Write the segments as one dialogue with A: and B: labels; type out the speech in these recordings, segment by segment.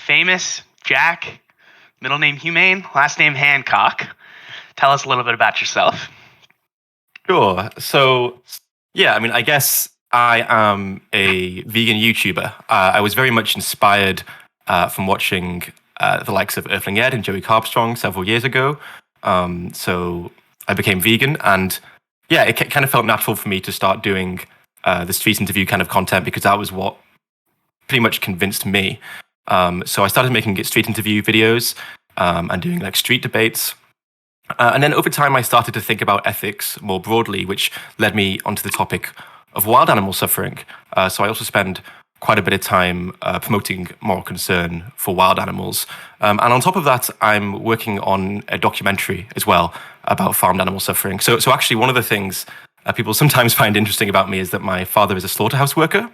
A: famous Jack, middle name Humane, last name Hancock. Tell us a little bit about yourself.
B: Sure. So, yeah, I mean, I guess I am a vegan YouTuber. I was very much inspired from watching the likes of Earthling Ed and Joey Carbstrong several years ago. So I became vegan, and yeah, it kind of felt natural for me to start doing the street interview kind of content because that was what pretty much convinced me. So I started making street interview videos and doing like street debates. And then over time, I started to think about ethics more broadly, which led me onto the topic of wild animal suffering. So I also spend quite a bit of time promoting moral concern for wild animals. And on top of that, I'm working on a documentary as well about farmed animal suffering. So actually, one of the things people sometimes find interesting about me is that my father is a slaughterhouse worker.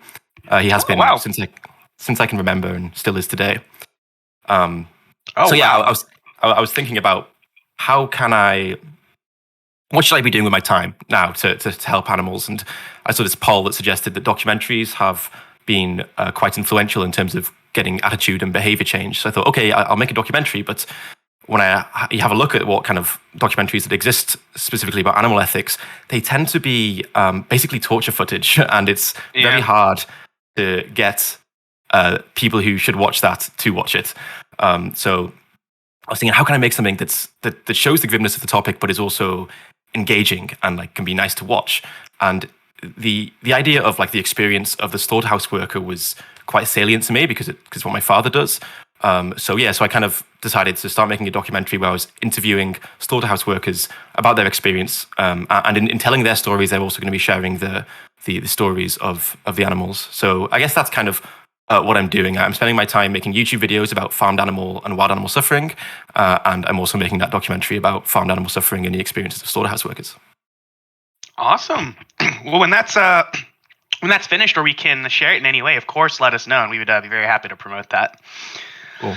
B: He has been since I can remember and still is today. I was thinking about what should I be doing with my time now to help animals? And I saw this poll that suggested that documentaries have been quite influential in terms of getting attitude and behavior change. So I thought, okay, I'll make a documentary, but when you have a look at what kind of documentaries that exist specifically about animal ethics, they tend to be basically torture footage, and it's very hard to get people who should watch that to watch it. So I was thinking, how can I make something that shows the grimness of the topic, but is also engaging and like can be nice to watch? And the idea of like the experience of the slaughterhouse worker was quite salient to me because what my father does. So I kind of decided to start making a documentary where I was interviewing slaughterhouse workers about their experience, and in telling their stories, they're also going to be sharing the stories of the animals. So I guess that's kind of what I'm doing. I'm spending my time making YouTube videos about farmed animal and wild animal suffering, and I'm also making that documentary about farmed animal suffering and the experiences of slaughterhouse workers.
A: Awesome. Well, when that's finished, or we can share it in any way, of course, let us know, and we would be very happy to promote that.
B: Cool.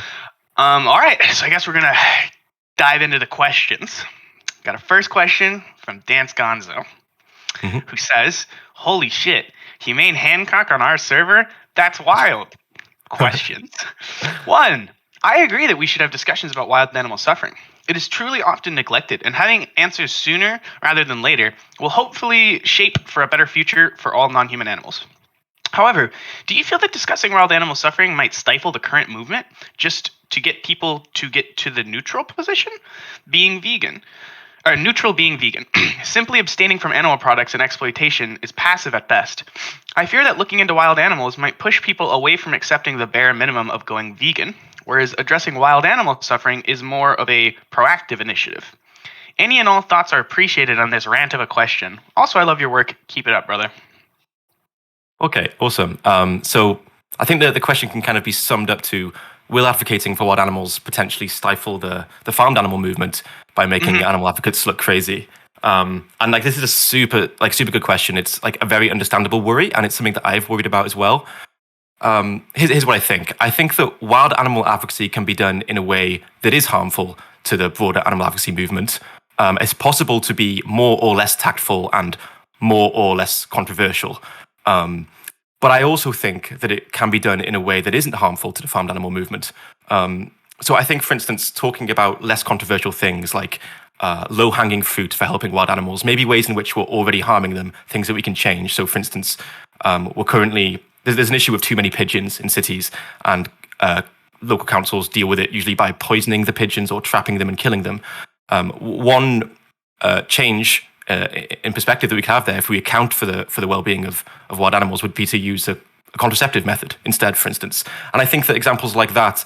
A: All right, so I guess we're gonna dive into the questions. Got a first question from Dance Gonzo, who says, "Holy shit, Humane Hancock on our server? That's wild." Questions. 1. I agree that we should have discussions about wild animal suffering. It is truly often neglected, and having answers sooner rather than later will hopefully shape for a better future for all non-human animals. However, do you feel that discussing wild animal suffering might stifle the current movement just to get people to get to the neutral position? Being vegan. Or neutral being vegan. Simply abstaining from animal products and exploitation is passive at best. I fear that looking into wild animals might push people away from accepting the bare minimum of going vegan, whereas addressing wild animal suffering is more of a proactive initiative. Any and all thoughts are appreciated on this rant of a question. Also, I love your work. Keep it up, brother.
B: Okay, awesome. So I think that the question can kind of be summed up to: will advocating for wild animals potentially stifle the farmed animal movement by making animal advocates look crazy? And like, this is a super good question. It's like a very understandable worry, and it's something that I've worried about as well. Here's what I think. I think that wild animal advocacy can be done in a way that is harmful to the broader animal advocacy movement. It's possible to be more or less tactful and more or less controversial. But I also think that it can be done in a way that isn't harmful to the farmed animal movement. So I think, for instance, talking about less controversial things like low-hanging fruit for helping wild animals, maybe ways in which we're already harming them, things that we can change. So, for instance, there's an issue with too many pigeons in cities, and local councils deal with it usually by poisoning the pigeons or trapping them and killing them. One change in perspective that we can have there, if we account for the well-being of wild animals, would be to use a contraceptive method instead, for instance. And I think that examples like that,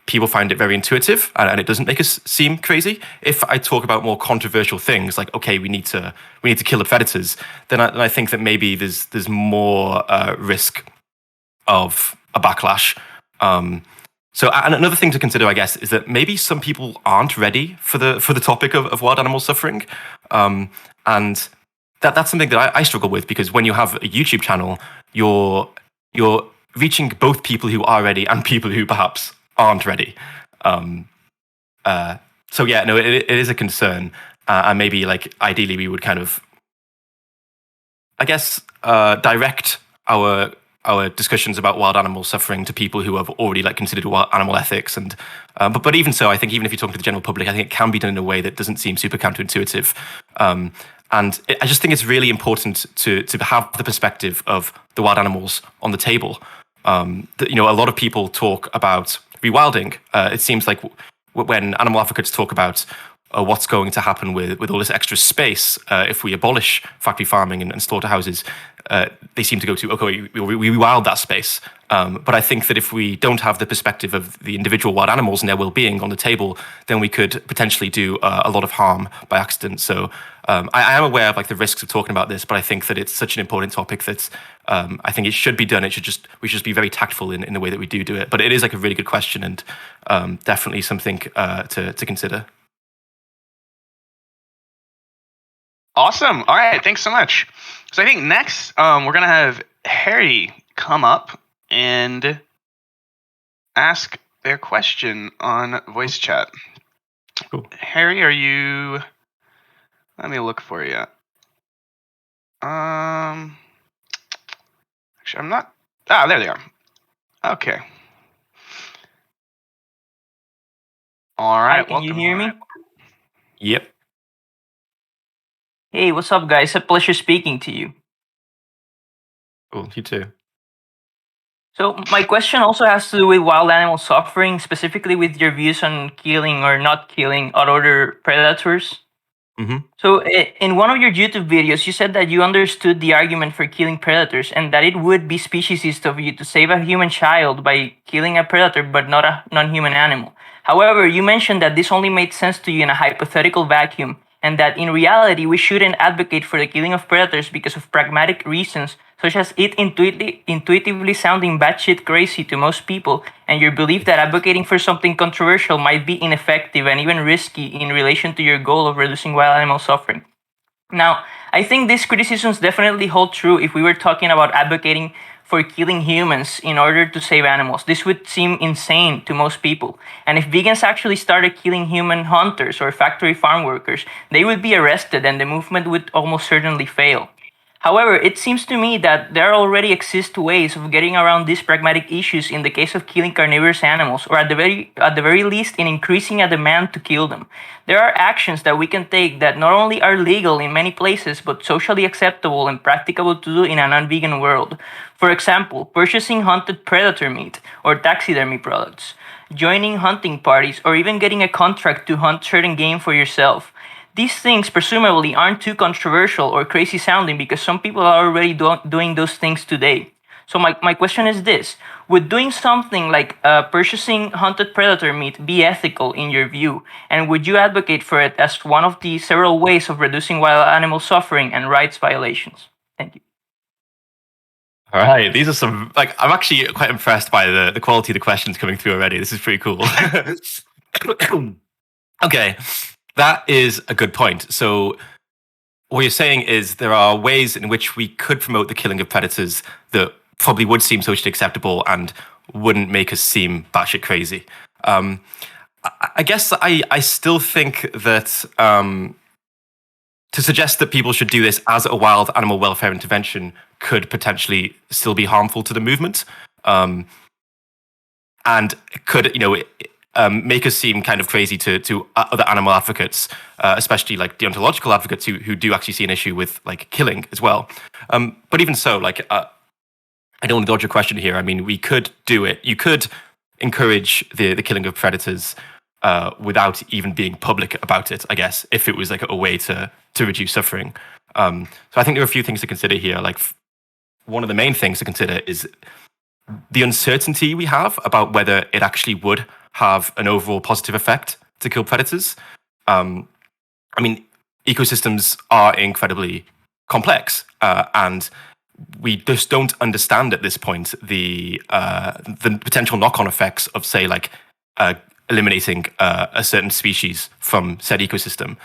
B: people find it very intuitive, and it doesn't make us seem crazy. If I talk about more controversial things like, okay, we need to kill the predators, then I think that maybe there's more risk of a backlash. So, and another thing to consider, I guess, is that maybe some people aren't ready for the topic of wild animal suffering, and that's something that I struggle with, because when you have a YouTube channel, you're reaching both people who are ready and people who perhaps aren't ready. So yeah, no, it is a concern, and maybe like ideally we would kind of, I guess, direct our our discussions about wild animal suffering to people who have already like considered wild animal ethics, and but even so, I think even if you're talking to the general public, I think it can be done in a way that doesn't seem super counterintuitive. I just think it's really important to have the perspective of the wild animals on the table. That, you know, a lot of people talk about rewilding. It seems like when animal advocates talk about what's going to happen with all this extra space if we abolish factory farming and slaughterhouses, they seem to go to, okay, we rewild that space. But I think that if we don't have the perspective of the individual wild animals and their well-being on the table, then we could potentially do a lot of harm by accident. So I am aware of like the risks of talking about this, but I think that it's such an important topic that I think it should be done. We should just be very tactful in the way that we do it. But it is like a really good question, and definitely something to consider.
A: Awesome. All right. Thanks so much. So I think next we're going to have Harry come up and ask their question on voice chat.
B: Cool.
A: Harry, are you... Let me look for you. Actually, I'm not... Ah, there they are. Okay. All right.
C: Hi, can you hear me?
B: Yep.
C: Hey, what's up, guys? A pleasure speaking to you.
B: Cool. You too.
C: So my question also has to do with wild animal suffering, specifically with your views on killing or not killing other predators.
B: Mm-hmm.
C: So in one of your YouTube videos, you said that you understood the argument for killing predators and that it would be speciesist of you to save a human child by killing a predator but not a non-human animal. However, you mentioned that this only made sense to you in a hypothetical vacuum, and that in reality we shouldn't advocate for the killing of predators because of pragmatic reasons, such as it intuitively sounding batshit crazy to most people, and your belief that advocating for something controversial might be ineffective and even risky in relation to your goal of reducing wild animal suffering. Now, I think these criticisms definitely hold true if we were talking about advocating for killing humans in order to save animals. This would seem insane to most people. And if vegans actually started killing human hunters or factory farm workers, they would be arrested and the movement would almost certainly fail. However, it seems to me that there already exist ways of getting around these pragmatic issues in the case of killing carnivorous animals, or at the very least in increasing a demand to kill them. There are actions that we can take that not only are legal in many places, but socially acceptable and practicable to do in a non-vegan world. For example, purchasing hunted predator meat or taxidermy products, joining hunting parties, or even getting a contract to hunt certain game for yourself. These things presumably aren't too controversial or crazy sounding because some people are already doing those things today. So my question is this: would doing something like purchasing hunted predator meat be ethical in your view? And would you advocate for it as one of the several ways of reducing wild animal suffering and rights violations? Thank you.
B: All right, these are some, like, I'm actually quite impressed by the quality of the questions coming through already. This is pretty cool. Okay, that is a good point. So what you're saying is there are ways in which we could promote the killing of predators that probably would seem socially acceptable and wouldn't make us seem batshit crazy. I guess I still think that to suggest that people should do this as a wild animal welfare intervention could potentially still be harmful to the movement, and could, you know, make us seem kind of crazy to other animal advocates, especially like deontological advocates who do actually see an issue with like killing as well. But even so, like, I don't want to dodge your question here. I mean, we could do it. You could encourage the killing of predators without even being public about it, I guess, if it was like a way to reduce suffering. So I think there are a few things to consider here. Like, one of the main things to consider is the uncertainty we have about whether it actually would have an overall positive effect to kill predators. I mean, ecosystems are incredibly complex, and we just don't understand at this point the potential knock-on effects of, say, like eliminating a certain species from said ecosystem.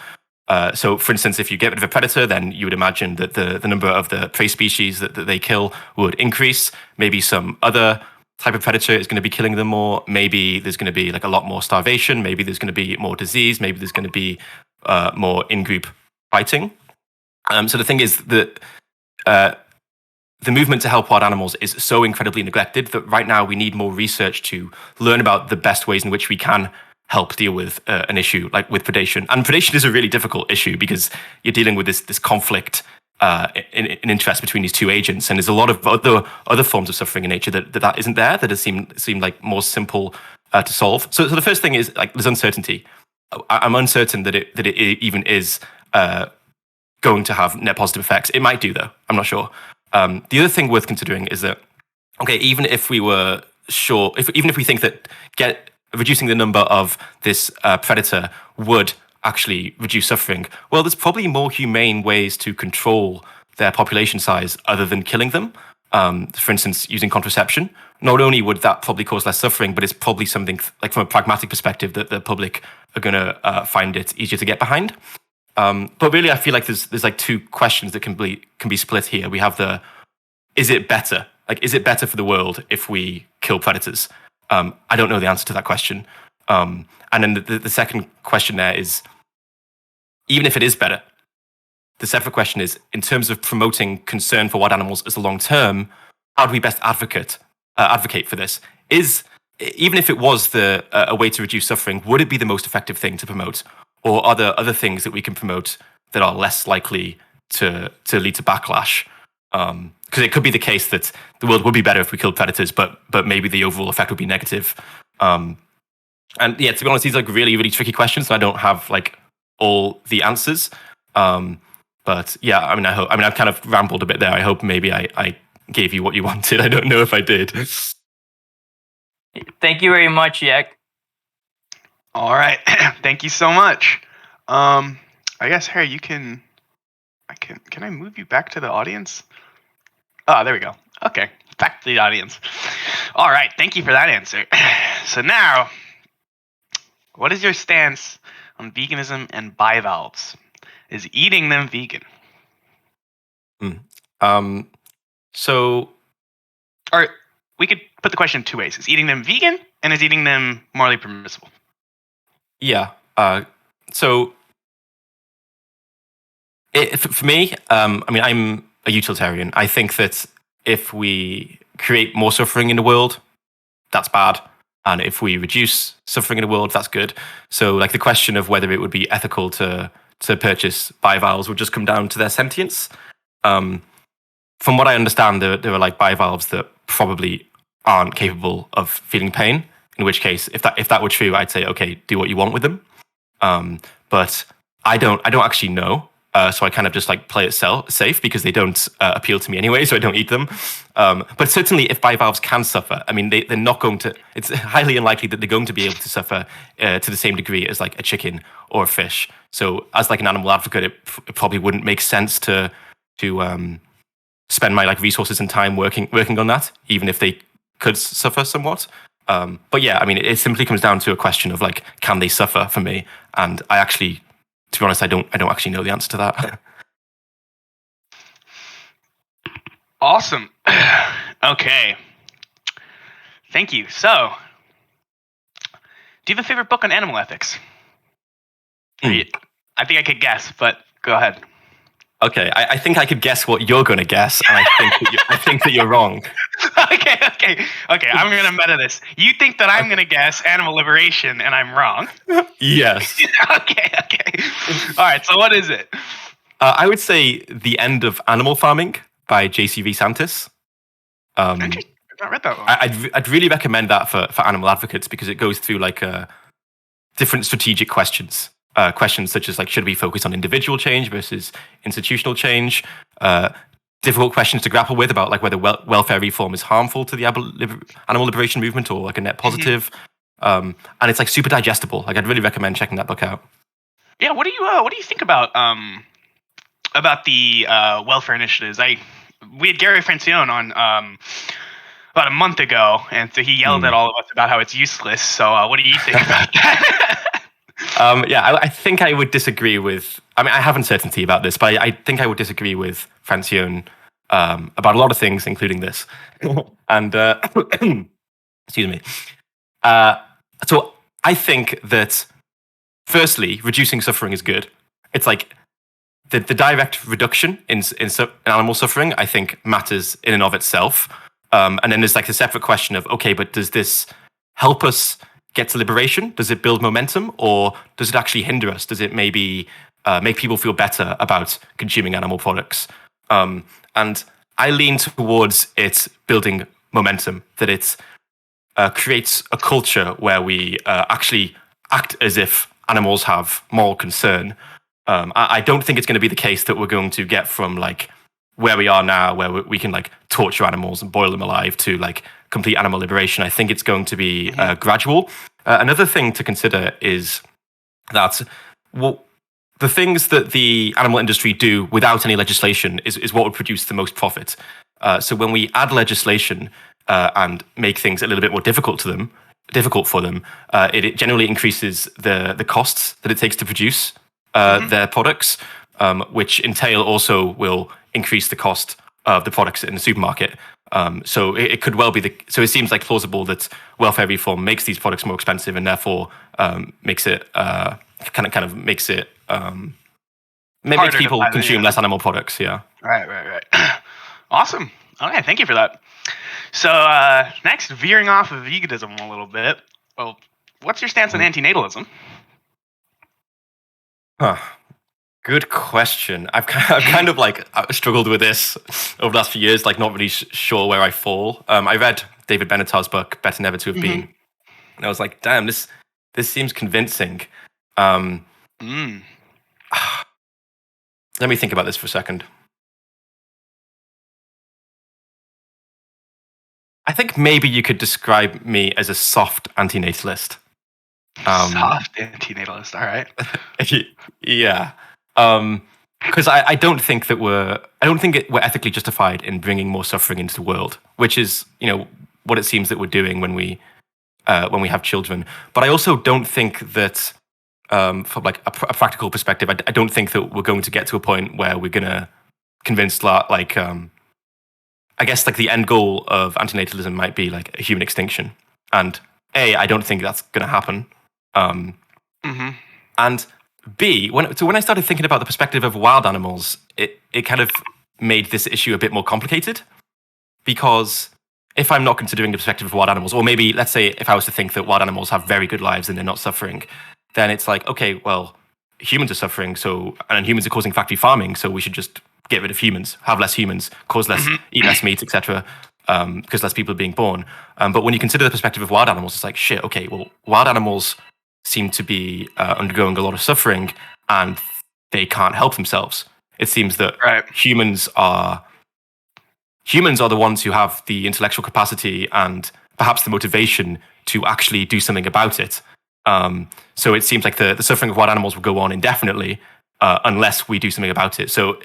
B: So, for instance, if you get rid of a predator, then you would imagine that the number of the prey species that they kill would increase. Maybe some other type of predator is going to be killing them more. Maybe there's going to be like a lot more starvation. Maybe there's going to be more disease. Maybe there's going to be more in-group fighting. So the thing is that the movement to help wild animals is so incredibly neglected that right now we need more research to learn about the best ways in which we can help deal with an issue like with predation. And predation is a really difficult issue because you're dealing with this conflict in interest between these two agents, and there's a lot of other forms of suffering in nature that isn't there, that seem like more simple to solve. So the first thing is like there's uncertainty. I'm uncertain that it even is going to have net positive effects. It might do though. I'm not sure. The other thing worth considering is that, okay, even if we were sure, even if we think that reducing the number of this predator would actually reduce suffering, well, there's probably more humane ways to control their population size other than killing them. For instance, using contraception. Not only would that probably cause less suffering, but it's probably something like from a pragmatic perspective that the public are going to find it easier to get behind. But really, I feel like there's like two questions that can be split here. We have is it better? Like, is it better for the world if we kill predators? I don't know the answer to that question. And then the second question there is, even if it is better, the separate question is, in terms of promoting concern for wild animals as a long term, how do we best advocate for this? Even if it was a way to reduce suffering, would it be the most effective thing to promote? Or are there other things that we can promote that are less likely to lead to backlash? Because it could be the case that the world would be better if we killed predators, but maybe the overall effect would be negative. And yeah, to be honest, these are like really, really tricky questions. And I don't have like all the answers. But yeah, I mean, I've kind of rambled a bit there. I hope maybe I gave you what you wanted. I don't know if I did.
C: Thank you very much, Jack.
A: All right. Thank you so much. I guess, Harry, you can I move you back to the audience? Oh, there we go. Okay. Back to the audience. All right. Thank you for that answer. So now, what is your stance on veganism and bivalves? Is eating them vegan?
B: So,
A: or we could put the question two ways: is eating them vegan, and is eating them morally permissible?
B: Yeah. So, for me, I mean, I'm a utilitarian. I think that if we create more suffering in the world, that's bad. And if we reduce suffering in the world, that's good. So, like, the question of whether it would be ethical to purchase bivalves would just come down to their sentience. From what I understand, there are like bivalves that probably aren't capable of feeling pain. In which case, if that were true, I'd say, okay, do what you want with them. But I don't actually know. So I kind of just like play it safe because they don't appeal to me anyway, so I don't eat them. But certainly if bivalves can suffer, I mean, they're not going to, it's highly unlikely that they're going to be able to suffer to the same degree as like a chicken or a fish. So as like an animal advocate, it probably wouldn't make sense to spend my like resources and time working on that, even if they could suffer somewhat. But yeah, I mean, it simply comes down to a question of like, can they suffer for me? And I actually, to be honest, I don't actually know the answer to that.
A: Awesome. Okay. Thank you. So, do you have a favorite book on animal ethics? I think I could guess, but go ahead.
B: Okay, I think I could guess what you're going to guess, and I think that you're wrong.
A: Okay. I'm going to meta this. You think that I'm going to guess animal liberation, and I'm wrong?
B: Yes.
A: Okay. All right, so what is it?
B: I would say The End of Animal Farming by J.C. Santis.
A: I've not read that one.
B: I'd really recommend that for animal advocates because it goes through like different strategic questions. Questions such as like, should we focus on individual change versus institutional change? Difficult questions to grapple with about like whether welfare reform is harmful to the animal liberation movement or like a net positive. And it's like super digestible. Like I'd really recommend checking that book out.
A: Yeah, what do you think about the welfare initiatives? We had Gary Francione on about a month ago, and so he yelled at all of us about how it's useless. So what do you think about that?
B: Yeah, I think I would disagree with. I mean, I have uncertainty about this, but I think I would disagree with Francione about a lot of things, including this. And excuse me. So I think that, firstly, reducing suffering is good. It's like the direct reduction in animal suffering, I think, matters in and of itself. And then there's like the separate question of, okay, but does this help us get to liberation? Does it build momentum, or does it actually hinder us? Does it maybe make people feel better about consuming animal products? And I lean towards it building momentum, that it creates a culture where we actually act as if animals have moral concern. I don't think it's going to be the case that we're going to get from like where we are now, where we can like torture animals and boil them alive, to like complete animal liberation. I think it's going to be gradual. Another thing to consider is that the things that the animal industry do without any legislation is what would produce the most profit. So when we add legislation and make things a little bit more difficult for them, it generally increases the costs that it takes to produce their products, which entail also will increase the cost of the products in the supermarket. So it could well be so it seems like plausible that welfare reform makes these products more expensive, and therefore makes it makes people consume less animal products. Yeah.
A: Right. Awesome. Okay, thank you for that. So next, veering off of veganism a little bit. Well, what's your stance on antinatalism?
B: Good question. I've kind of like struggled with this over the last few years, like not really sure where I fall. I read David Benatar's book, Better Never to Have Been, and I was like, damn, this seems convincing. Let me think about this for a second. I think maybe you could describe me as a soft antinatalist.
A: Soft antinatalist, all right.
B: Yeah. Because I don't think that we're ethically justified in bringing more suffering into the world, which is, what it seems that we're doing when we have children. But I also don't think that, from like a practical perspective, I don't think that we're going to get to a point where we're gonna convince I guess like the end goal of antinatalism might be like a human extinction, and I don't think that's gonna happen. And B, when I started thinking about the perspective of wild animals, it kind of made this issue a bit more complicated, because if I'm not considering the perspective of wild animals, or maybe let's say if I was to think that wild animals have very good lives and they're not suffering, then it's like, okay, well, humans are suffering, and humans are causing factory farming, so we should just get rid of humans, have less humans, eat less meat, etc. Because less people are being born. But when you consider the perspective of wild animals, it's like, shit, okay, well, wild animals seem to be undergoing a lot of suffering, and they can't help themselves. It seems that humans are the ones who have the intellectual capacity and perhaps the motivation to actually do something about it. So it seems like the suffering of wild animals will go on indefinitely unless we do something about it. So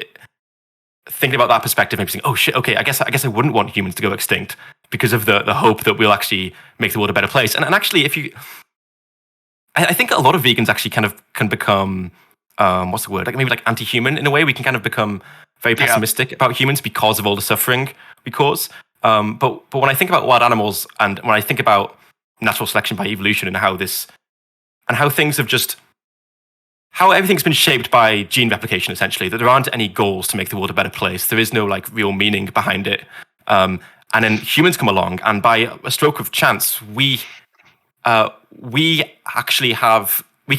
B: thinking about that perspective, maybe saying, oh shit, okay, I guess I wouldn't want humans to go extinct because of the hope that we'll actually make the world a better place. And actually, I think a lot of vegans actually kind of can become, what's the word? Like maybe like anti-human in a way. We can kind of become very pessimistic about humans because of all the suffering we cause. But when I think about wild animals, and when I think about natural selection by evolution, and how things have how everything's been shaped by gene replication, essentially, that there aren't any goals to make the world a better place. There is no like real meaning behind it. And then humans come along, and by a stroke of chance, we can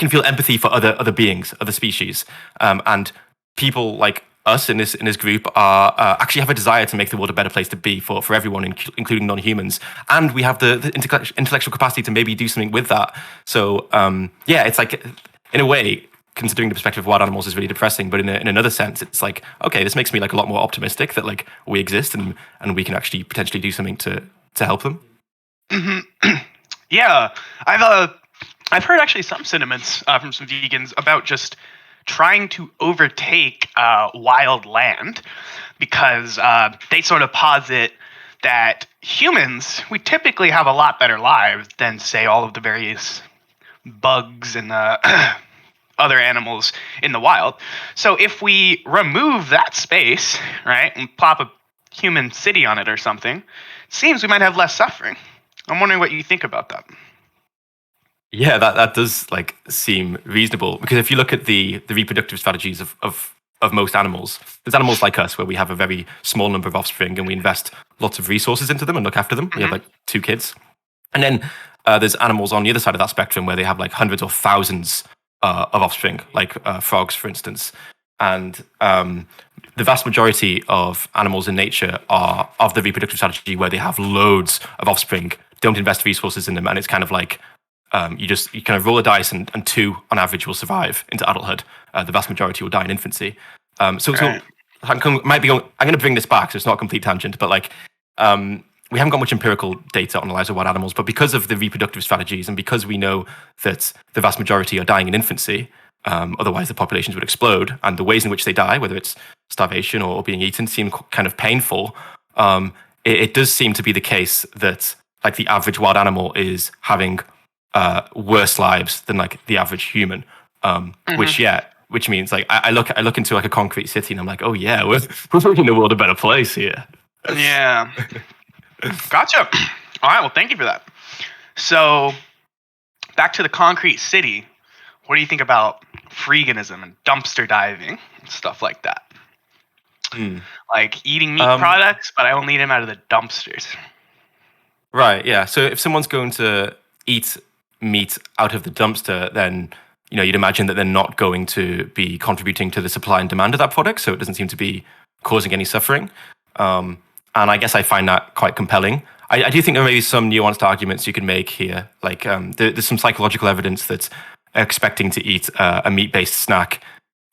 B: feel empathy for other beings, other species, and people like us in this group are actually have a desire to make the world a better place to be for everyone, including non-humans, and we have the intellectual capacity to maybe do something with that. So it's like, in a way, considering the perspective of wild animals is really depressing, but in another sense, it's like, okay, this makes me like a lot more optimistic that like we exist and we can actually potentially do something to help them.
A: Yeah, I've heard actually some sentiments from some vegans about just trying to overtake wild land, because they sort of posit that humans, we typically have a lot better lives than, say, all of the various bugs and other animals in the wild. So if we remove that space, right, and plop a human city on it or something, it seems we might have less suffering. I'm wondering what you think about that.
B: Yeah, that does like seem reasonable, because if you look at the reproductive strategies of of most animals. There's animals like us where we have a very small number of offspring and we invest lots of resources into them and look after them. We have like 2 kids. And then there's animals on the other side of that spectrum where they have like hundreds or thousands of offspring, like frogs, for instance. And the vast majority of animals in nature are of the reproductive strategy where they have loads of offspring, don't invest resources in them, and it's kind of like you kind of roll a dice and 2 on average will survive into adulthood. The vast majority will die in infancy. So I'm going to bring this back, so it's not a complete tangent, but like we haven't got much empirical data on the lives of wild animals, but because of the reproductive strategies and because we know that the vast majority are dying in infancy, otherwise the populations would explode, and the ways in which they die, whether it's starvation or being eaten, seem kind of painful. It does seem to be the case that like the average wild animal is having worse lives than like the average human, which means like I look into like a concrete city and I'm like, oh yeah, we're making the world a better place here.
A: Yeah. Gotcha. All right. Well, thank you for that. So back to the concrete city. What do you think about freeganism and dumpster diving and stuff like that? Like eating meat products, but I only eat them out of the dumpsters.
B: Right. Yeah. So if someone's going to eat meat out of the dumpster, then you'd imagine that they're not going to be contributing to the supply and demand of that product, so it doesn't seem to be causing any suffering. And I guess I find that quite compelling. I do think there may be some nuanced arguments you can make here. Like there's some psychological evidence that expecting to eat a meat-based snack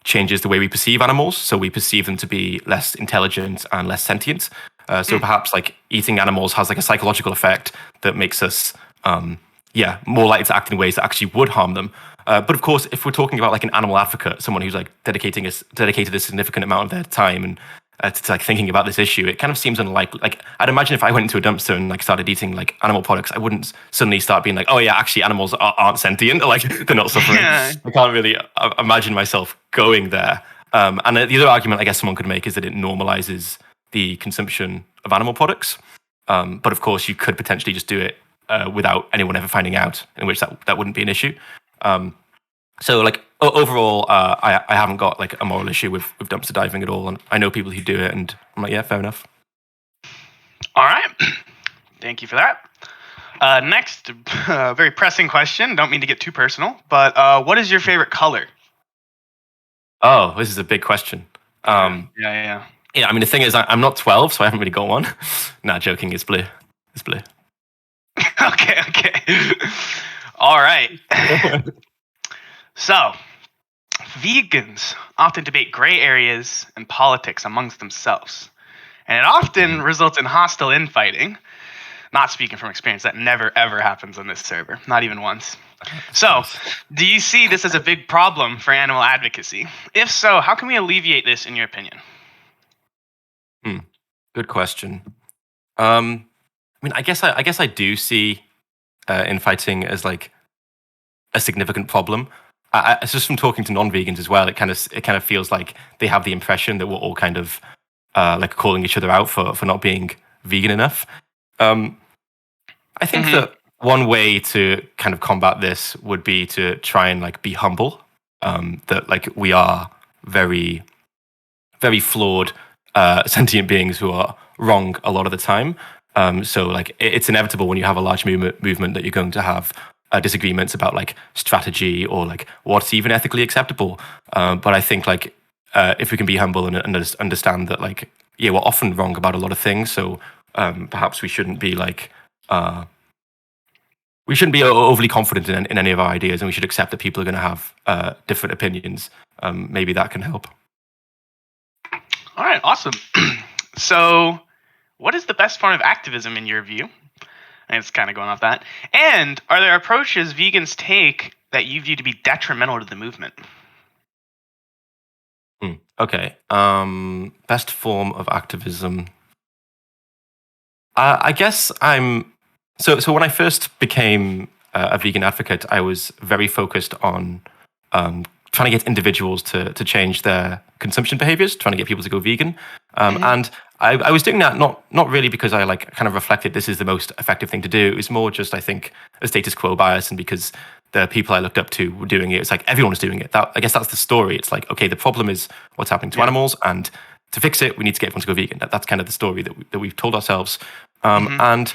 B: changes the way we perceive animals, so we perceive them to be less intelligent and less sentient. So perhaps like eating animals has like a psychological effect that makes us more likely to act in ways that actually would harm them. But of course, if we're talking about like an animal advocate, someone who's like dedicated a significant amount of their time and to like thinking about this issue, it kind of seems unlikely. Like I'd imagine if I went into a dumpster and like started eating like animal products, I wouldn't suddenly start being like, oh yeah, actually animals aren't sentient, or like they're not suffering. I can't really imagine myself going there. And the other argument I guess someone could make is that it normalizes the consumption of animal products. But of course, you could potentially just do it without anyone ever finding out, in which that wouldn't be an issue. So like overall, I haven't got like a moral issue with dumpster diving at all, and I know people who do it, and I'm like, yeah, fair enough.
A: All right, thank you for that. Next, very pressing question. Don't mean to get too personal, but what is your favorite color?
B: Oh, this is a big question.
A: Yeah.
B: I mean, the thing is, I'm not 12, so I haven't really got one. Nah, joking. It's blue. It's blue.
A: Okay. All right. So, vegans often debate gray areas and politics amongst themselves, and it often results in hostile infighting. Not speaking from experience, that never ever happens on this server, not even once. So, do you see this as a big problem for animal advocacy? If so, how can we alleviate this, in your opinion?
B: Good question. I mean, I guess I do see infighting as like a significant problem. It's just from talking to non-vegans as well. It kind of feels like they have the impression that we're all kind of like calling each other out for not being vegan enough. I think that one way to kind of combat this would be to try and like be humble. That like we are very, very flawed sentient beings who are wrong a lot of the time. So like it's inevitable when you have a large movement that you're going to have disagreements about like strategy or like what's even ethically acceptable. But I think like if we can be humble and understand that like we're often wrong about a lot of things. So perhaps we shouldn't be like overly confident in any of our ideas, and we should accept that people are going to have different opinions. Maybe that can help.
A: All right, awesome. So, what is the best form of activism in your view? And it's kind of going off that. And are there approaches vegans take that you view to be detrimental to the movement?
B: Okay. Best form of activism. I guess So when I first became a vegan advocate, I was very focused on trying to get individuals to change their consumption behaviors, trying to get people to go vegan. And I was doing that not really because I like kind of reflected this is the most effective thing to do. It was more just, I think, a status quo bias, and because the people I looked up to were doing it. It's like everyone was doing it. I guess that's the story. It's like, okay, the problem is what's happening to animals, and to fix it, we need to get everyone to go vegan. That's kind of the story that we've told ourselves. And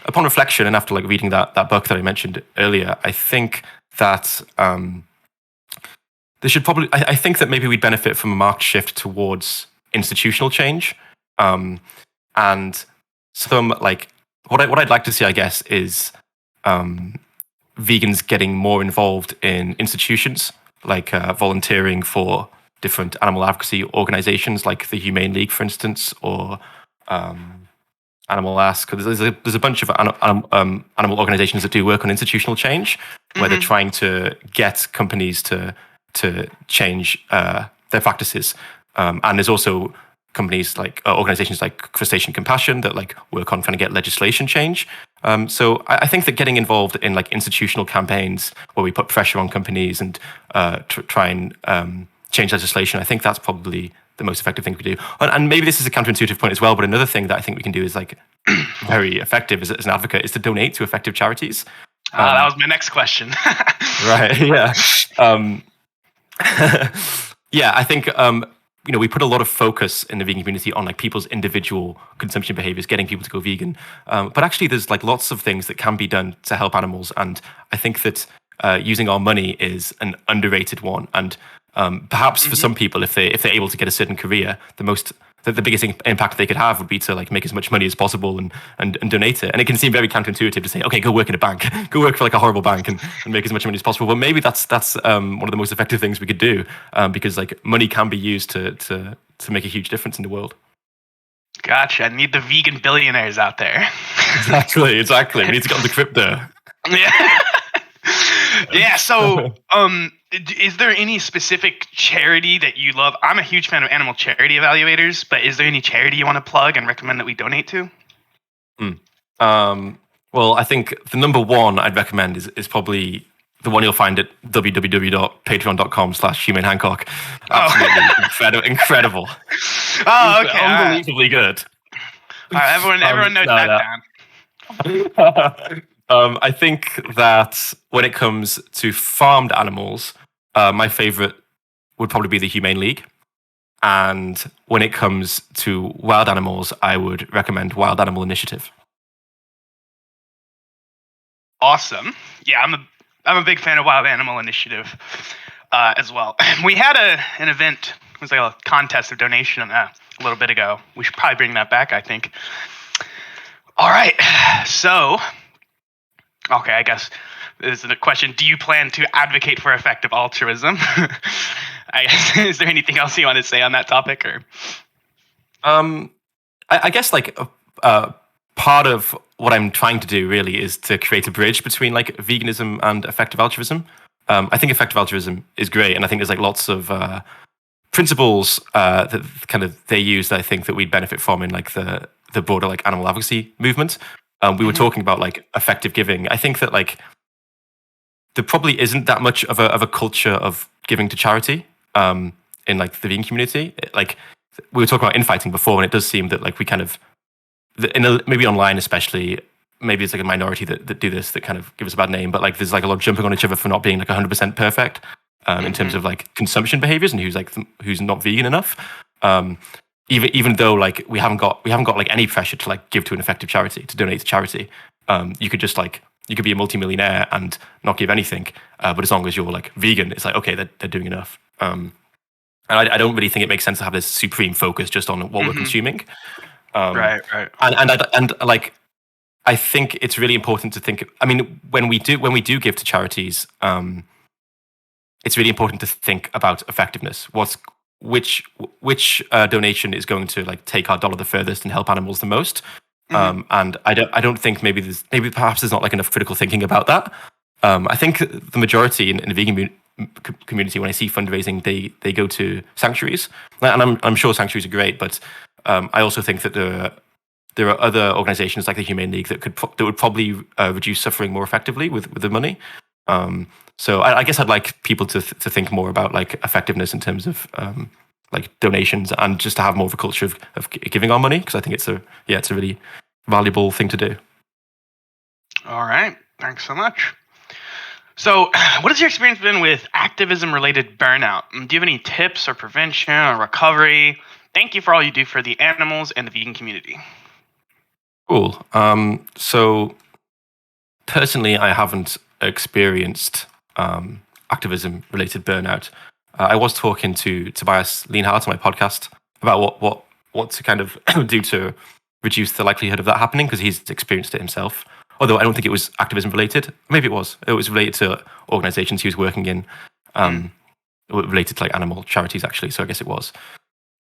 B: upon reflection, and after like reading that book that I mentioned earlier, I think that there should probably. I think that maybe we'd benefit from a marked shift towards institutional change, and some like what I'd like to see, I guess, is vegans getting more involved in institutions, like volunteering for different animal advocacy organizations, like the Humane League, for instance, or Animal Ask. There's a bunch of animal organizations that do work on institutional change, where they're trying to get companies to change their practices. And there's also companies like organizations like Crustacean Compassion that like work on trying to get legislation change. So I think that getting involved in like institutional campaigns where we put pressure on companies and try and change legislation, I think that's probably the most effective thing we do. And maybe this is a counterintuitive point as well, but another thing that I think we can do is like very effective as an advocate is to donate to effective charities.
A: That was my next question.
B: Right. Yeah. Yeah, I think we put a lot of focus in the vegan community on like people's individual consumption behaviors, getting people to go vegan. But actually, there's like lots of things that can be done to help animals, and I think that using our money is an underrated one. And perhaps for some people, if they're able to get a certain career, the biggest impact they could have would be to like make as much money as possible and donate it. And it can seem very counterintuitive to say, okay, go work in a bank, go work for like a horrible bank and make as much money as possible. But maybe that's one of the most effective things we could do, because like money can be used to make a huge difference in the world.
A: Gotcha. I need the vegan billionaires out there.
B: Exactly. We need to get on the crypto.
A: Yeah. Yeah. So, is there any specific charity that you love? I'm a huge fan of animal charity evaluators, but is there any charity you want to plug and recommend that we donate to?
B: Well, I think the number one I'd recommend is probably the one you'll find at www.patreon.com/Humane Hancock. Absolutely incredible.
A: Oh, okay.
B: Unbelievably good.
A: All right, everyone knows that down.
B: I think that when it comes to farmed animals, my favorite would probably be the Humane League. And when it comes to wild animals, I would recommend Wild Animal Initiative.
A: Awesome. Yeah, I'm a big fan of Wild Animal Initiative as well. We had an event. It was like a contest of donation a little bit ago. We should probably bring that back, I think. All right. So, okay, I guess this is the question. Do you plan to advocate for effective altruism? I guess, is there anything else you want to say on that topic? Or
B: I guess like part of what I'm trying to do really is to create a bridge between like veganism and effective altruism. I think effective altruism is great, and I think there's like lots of principles that kind of they use that I think that we'd benefit from in like the broader like animal advocacy movement. We were talking about like effective giving. I think that like there probably isn't that much of a culture of giving to charity in like the vegan community. Like we were talking about infighting before, and it does seem that like we kind of maybe online especially, maybe it's like a minority that do this that kind of give us a bad name, but like there's like a lot of jumping on each other for not being like 100% perfect in terms of like consumption behaviors and who's not vegan enough. Even though like we haven't got like any pressure to like give to an effective charity, to donate to charity. You could just like you could be a multimillionaire and not give anything, but as long as you're like vegan, it's like okay, they're doing enough. And I don't really think it makes sense to have this supreme focus just on what we're consuming.
A: Right.
B: And like I think it's really important to think. I mean, when we do give to charities, it's really important to think about effectiveness. Which donation is going to like take our dollar the furthest and help animals the most? And I don't think maybe perhaps there's not like enough critical thinking about that. I think the majority in the vegan community, when I see fundraising, they go to sanctuaries, and I'm sure sanctuaries are great, but I also think that there are other organizations like the Humane League that would probably reduce suffering more effectively with the money. So I guess I'd like people to think more about like effectiveness in terms of like donations, and just to have more of a culture of giving our money, because I think it's a really valuable thing to do.
A: All right, thanks so much. So, what has your experience been with activism-related burnout? Do you have any tips or prevention or recovery? Thank you for all you do for the animals and the vegan community.
B: Cool. So personally, I haven't experienced activism-related burnout. I was talking to Tobias Lienhardt on my podcast about what to kind of do to reduce the likelihood of that happening, because he's experienced it himself. Although I don't think it was activism related. Maybe it was. It was related to organizations he was working in, related to like animal charities actually. So I guess it was.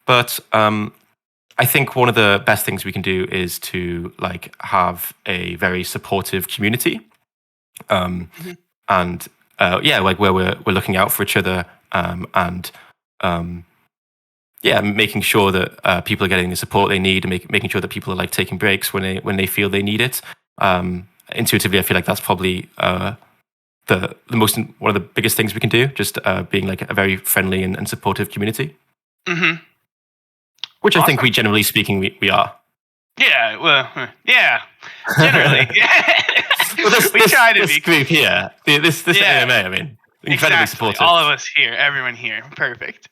B: But I think one of the best things we can do is to like have a very supportive community, and like where we're looking out for each other, and making sure that people are getting the support they need, and making sure that people are like taking breaks when they feel they need it. Intuitively, I feel like that's probably the most one of the biggest things we can do. Just being like a very friendly and supportive community. Which awesome. I think we generally speaking we are.
A: Yeah, well, yeah, generally.
B: Well, we try to be group here. This AMA, I mean, incredibly supportive.
A: All of us here, everyone here, perfect.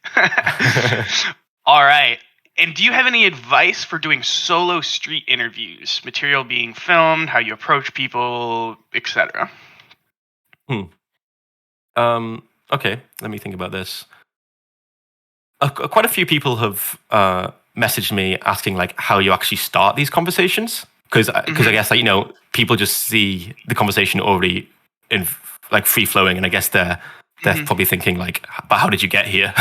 A: All right. And do you have any advice for doing solo street interviews, material being filmed, how you approach people, etc.?
B: Okay, let me think about this. Quite a few people have messaged me asking like how you actually start these conversations, because I guess like, you know, people just see the conversation already in like free flowing, and I guess they're probably thinking like, but how did you get here?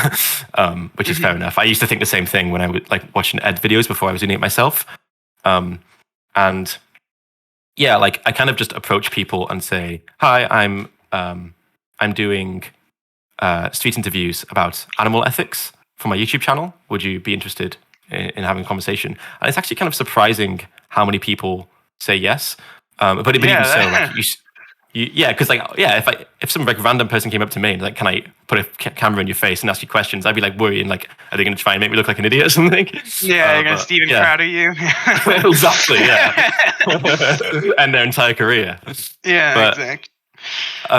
B: Which is fair enough. I used to think the same thing when I would like watching ed videos before I was doing it myself. And yeah, like I kind of just approach people and say, hi, I'm doing street interviews about animal ethics for my YouTube channel. Would you be interested in having a conversation? And it's actually kind of surprising how many people say yes. But even so, like because like if some like random person came up to me and like, can I put a camera in your face and ask you questions? I'd be like worrying, like, are they going to try and make me look like an idiot or something?
A: Yeah, they're going to Steven Crowder you.
B: Exactly, yeah. And their entire career.
A: Yeah, exactly.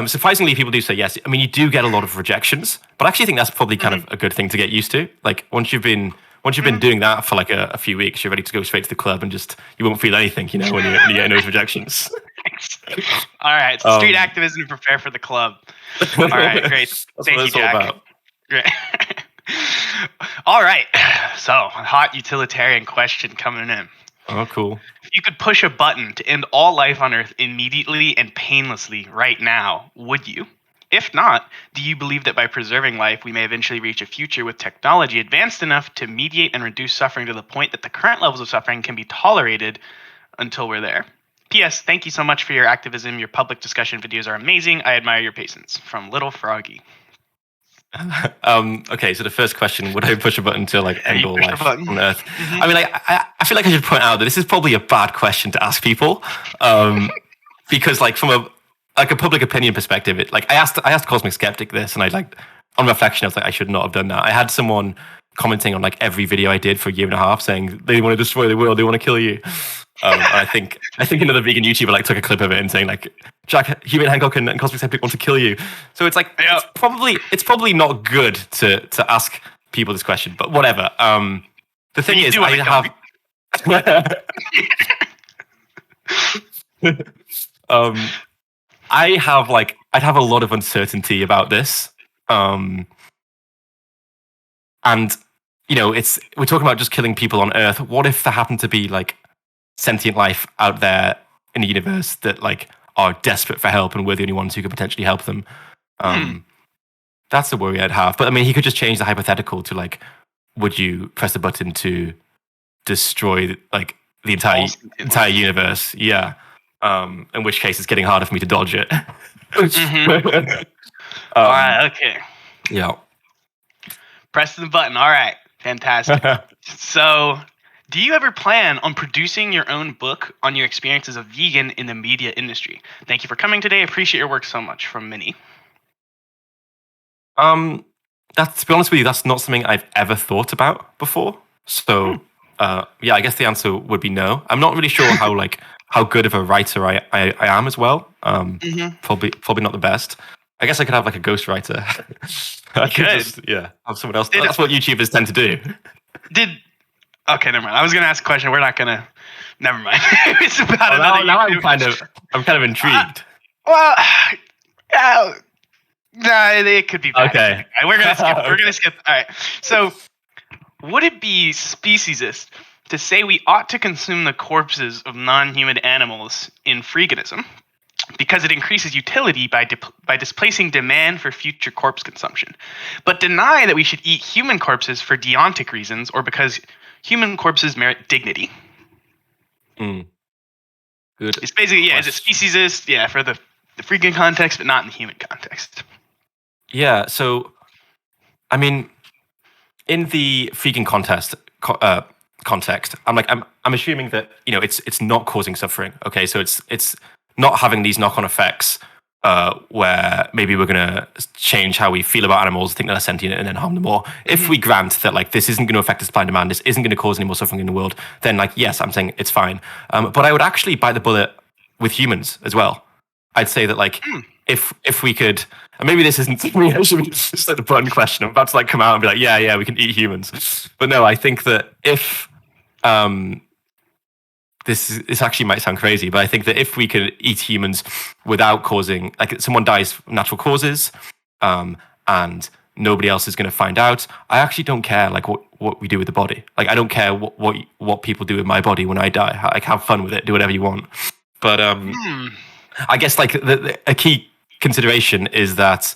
B: Surprisingly, people do say yes. I mean, you do get a lot of rejections, but I actually think that's probably kind of a good thing to get used to. Like once you've been doing that for like a few weeks, you're ready to go straight to the club and just you won't feel anything, you know, when you get those rejections.
A: All right, so street activism, prepare for the club. All right, great. Thank you, Jack. Great. All right, so a hot utilitarian question coming in.
B: Oh, cool.
A: If you could push a button to end all life on Earth immediately and painlessly right now, would you? If not, do you believe that by preserving life, we may eventually reach a future with technology advanced enough to mediate and reduce suffering to the point that the current levels of suffering can be tolerated until we're there? P.S. Thank you so much for your activism. Your public discussion videos are amazing. I admire your patience. From Little Froggy.
B: Okay, so the first question, would I push a button to like end all life on Earth? I mean, I feel like I should point out that this is probably a bad question to ask people, because like from a public opinion perspective, it like I asked Cosmic Skeptic this, and I like on reflection I was like, I should not have done that. I had someone commenting on like every video I did for a year and a half saying they want to destroy the world, they want to kill you. I think another vegan YouTuber like took a clip of it and saying like, Jack, Humane Hancock and Cosmic Skeptic want to kill you. So it's like it's probably not good to ask people this question, but whatever. The thing is, I have I'd have a lot of uncertainty about this. And you know, we're talking about just killing people on Earth. What if there happened to be like sentient life out there in the universe that like are desperate for help and we're the only ones who could potentially help them? That's the worry I'd have. But I mean, he could just change the hypothetical to like, would you press the button to destroy like the entire universe? Yeah. In which case it's getting harder for me to dodge it.
A: All right, okay.
B: Yeah.
A: Press the button. All right. Fantastic. So, do you ever plan on producing your own book on your experience as a vegan in the media industry? Thank you for coming today. Appreciate your work so much. From Minnie.
B: To be honest with you, that's not something I've ever thought about before. So, yeah, I guess the answer would be no. I'm not really sure how how good of a writer I am as well. Probably not the best. I guess I could have like a ghostwriter. I could just have someone else. That's what YouTubers tend to do.
A: Okay, never mind. I was gonna ask a question. We're not gonna. Never mind. It's about
B: now I'm kind of intrigued.
A: It could be bad.
B: Okay.
A: We're gonna skip. We're gonna skip. All right. So, would it be speciesist to say we ought to consume the corpses of non-human animals in freeganism because it increases utility by displacing demand for future corpse consumption, but deny that we should eat human corpses for deontic reasons or because human corpses merit dignity?
B: Good.
A: It's basically, is it speciesist? For the freaking context, but not in the human context.
B: Yeah, so, I mean, in the vegan context, I'm assuming that it's not causing suffering. Okay, so it's not having these knock-on effects where maybe we're gonna change how we feel about animals, think they're sentient, and then harm them more. If we grant that like this isn't going to affect the supply and demand, this isn't going to cause any more suffering in the world, then like yes, I'm saying it's fine. But I would actually bite the bullet with humans as well. I'd say that like if we could, and maybe this isn't something I should just like the button question. I'm about to like come out and be like, yeah, we can eat humans. But no, I think that if this actually might sound crazy, but I think that if we could eat humans without causing, like someone dies from natural causes, and nobody else is going to find out, I actually don't care like what we do with the body. Like I don't care what people do with my body when I die. Like have fun with it, do whatever you want. But I guess like a key consideration is that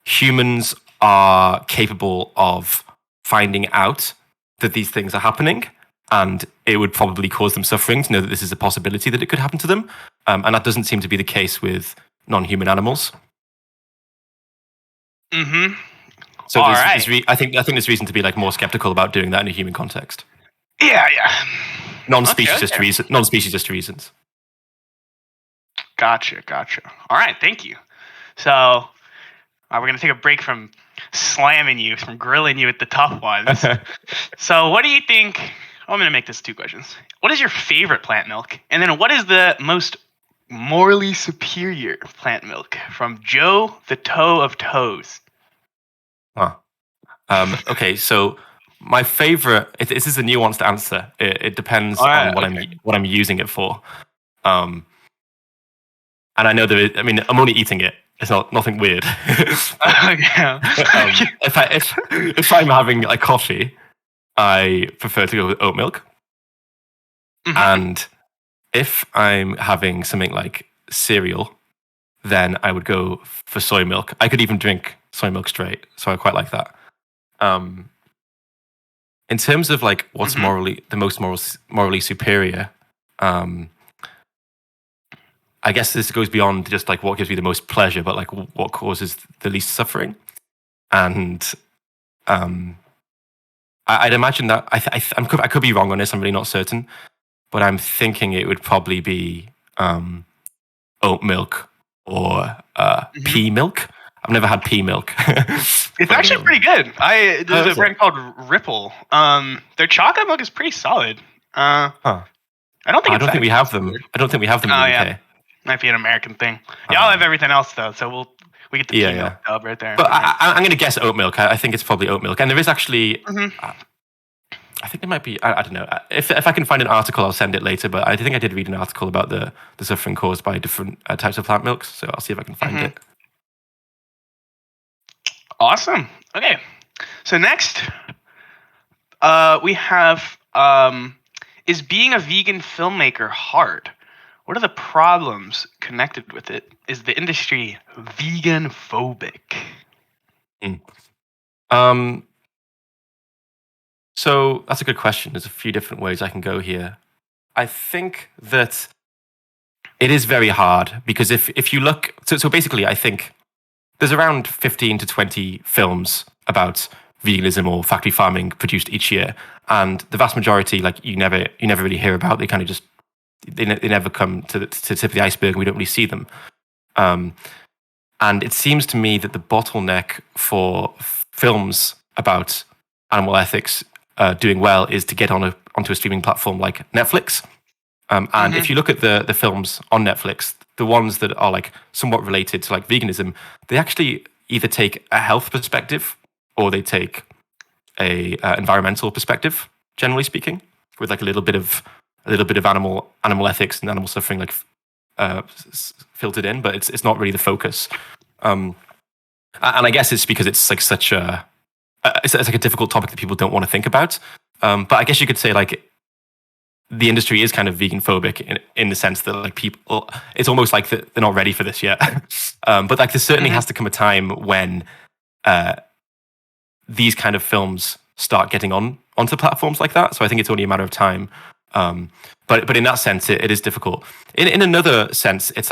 B: humans are capable of finding out that these things are happening, and it would probably cause them suffering to know that this is a possibility that it could happen to them. And that doesn't seem to be the case with non-human animals. So I think there's reason to be like more skeptical about doing that in a human context.
A: Yeah.
B: Non-speciesist reasons.
A: Gotcha. All right, thank you. So we're going to take a break from slamming you, from grilling you with the tough ones. So what do you think? I'm going to make this 2 questions. What is your favorite plant milk? And then what is the most morally superior plant milk? From Joe, the Toe of Toes.
B: Okay, so my favorite, this is a nuanced answer. It depends on what I'm using it for. And I know I'm only eating it. It's nothing weird. If I'm having like coffee, I prefer to go with oat milk. And if I'm having something like cereal, then I would go for soy milk. I could even drink soy milk straight, so I quite like that. In terms of like what's the most morally superior, I guess this goes beyond just like what gives me the most pleasure, but like what causes the least suffering. And I'd imagine that I could be wrong on this. I'm really not certain, but I'm thinking it would probably be oat milk or pea milk. I've never had pea milk.
A: It's actually pretty good. There's a brand called Ripple. Their chocolate milk is pretty solid. I don't think
B: we have them. I don't think we have them in the UK.
A: Yeah. Might be an American thing. Y'all have everything else though, so we get the pea milk dub right there.
B: But I'm going to guess oat milk. I think it's probably oat milk, and there is actually. I think there might be. I don't know. If I can find an article, I'll send it later. But I think I did read an article about the suffering caused by different types of plant milks. So I'll see if I can find it.
A: Awesome. Okay. So next, we have is being a vegan filmmaker hard? What are the problems connected with it? Is the industry vegan phobic?
B: So that's a good question. There's a few different ways I can go here. I think that it is very hard because if you look, so basically I think there's around 15 to 20 films about veganism or factory farming produced each year, and the vast majority, like you never really hear about. They kind of just they never come to the tip of the iceberg. We don't really see them. And it seems to me that the bottleneck for films about animal ethics doing well is to get onto a streaming platform like Netflix. And if you look at the films on Netflix, the ones that are like somewhat related to like veganism, they actually either take a health perspective or they take a environmental perspective, generally speaking, with like a little bit of animal ethics and animal suffering like filtered in, but it's not really the focus. And I guess it's because it's like such a it's like a difficult topic that people don't want to think about. But I guess you could say like the industry is kind of vegan phobic in the sense that like people, it's almost like they're not ready for this yet. But like there certainly has to come a time when these kind of films start getting onto platforms like that. So I think it's only a matter of time. But in that sense, it is difficult. In another sense, it's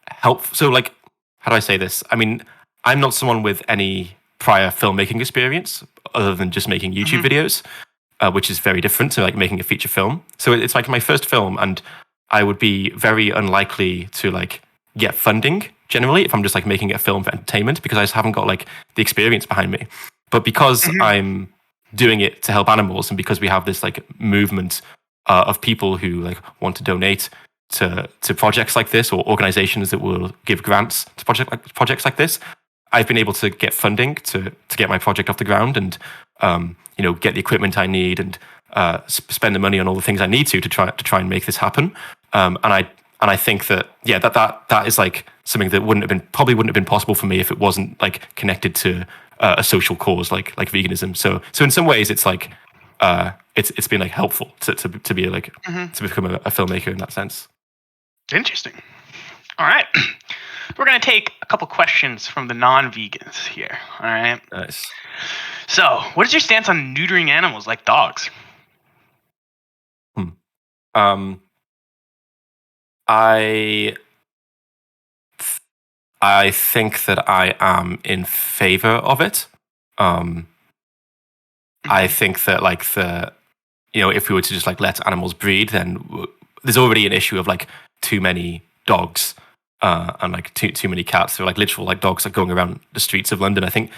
B: helpful. So like, how do I say this? I mean, I'm not someone with any prior filmmaking experience other than just making YouTube videos, which is very different to like making a feature film. So it's like my first film, and I would be very unlikely to like get funding generally if I'm just like making a film for entertainment, because I just haven't got like the experience behind me. But because I'm doing it to help animals, and because we have this like movement of people who like want to donate to projects like this, or organizations that will give grants to projects like this, I've been able to get funding to get my project off the ground, and get the equipment I need, and spend the money on all the things I need to try and make this happen. And I think that that is like something that probably wouldn't have been possible for me if it wasn't like connected to a social cause like veganism. So in some ways it's like it's been like helpful to be like to become a filmmaker in that sense.
A: Interesting. All right. We're going to take a couple questions from the non-vegans here. All right.
B: Nice.
A: So, what is your stance on neutering animals like dogs?
B: I think that I am in favor of it. I think that like if we were to just like let animals breed, then there's already an issue of like too many dogs and like too many cats. They're like literal like dogs like going around the streets of London. I think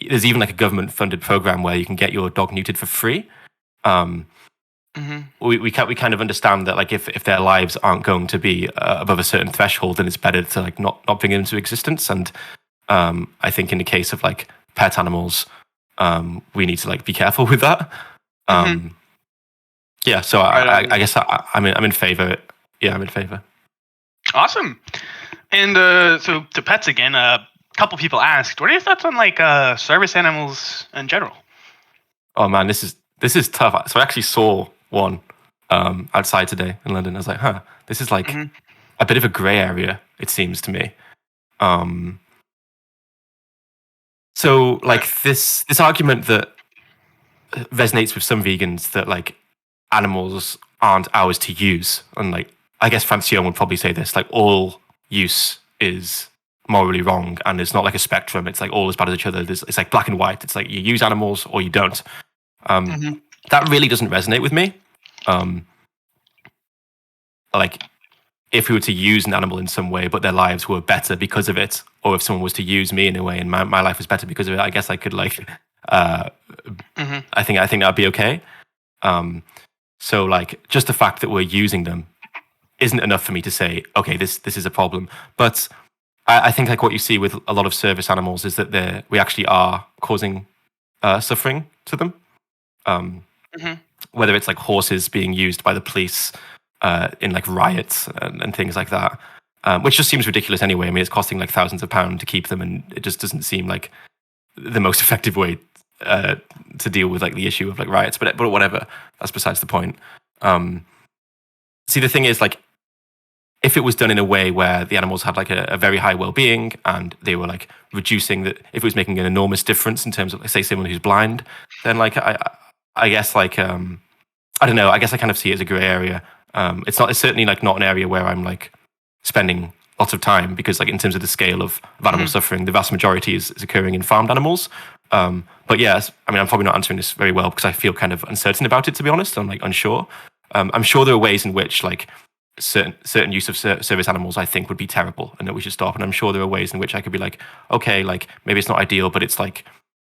B: there's even like a government funded program where you can get your dog neutered for free. We kind of understand that like if their lives aren't going to be above a certain threshold, then it's better to like not bring them into existence. And I think in the case of like pet animals, we need to like be careful with that. Yeah, so I guess I'm in favor. Yeah, I'm in favor.
A: Awesome. And so to pets again, a couple people asked, what are your thoughts on like service animals in general?
B: Oh man, this is tough. So I actually saw one outside today in London. I was like, this is like a bit of a grey area, it seems to me. So like this argument that resonates with some vegans that like animals aren't ours to use, and like I guess Francione would probably say this, like all use is morally wrong, and it's not like a spectrum. It's like all as bad as each other. It's like black and white. It's like you use animals or you don't. That really doesn't resonate with me. Like if we were to use an animal in some way, but their lives were better because of it, or if someone was to use me in a way and my life was better because of it, I guess I could like, I think that'd be okay. So like just the fact that we're using them isn't enough for me to say, okay, this is a problem. But I think like what you see with a lot of service animals is that we actually are causing suffering to them. Whether it's like horses being used by the police in like riots and things like that, which just seems ridiculous anyway. I mean, it's costing like thousands of pounds to keep them, and it just doesn't seem like the most effective way to deal with like the issue of like riots. But whatever, that's besides the point. See, the thing is, like, if it was done in a way where the animals had like a very high well-being, and they were like reducing that, if it was making an enormous difference in terms of, like, say, someone who's blind, then like I guess like I don't know. I guess I kind of see it as a grey area. It's certainly like not an area where I'm like spending lots of time, because like in terms of the scale of animal suffering, the vast majority is occurring in farmed animals. But yes, I mean, I'm probably not answering this very well because I feel kind of uncertain about it, to be honest. I'm like unsure. I'm sure there are ways in which like certain use of service animals I think would be terrible and that we should stop. And I'm sure there are ways in which I could be like, okay, like maybe it's not ideal, but it's like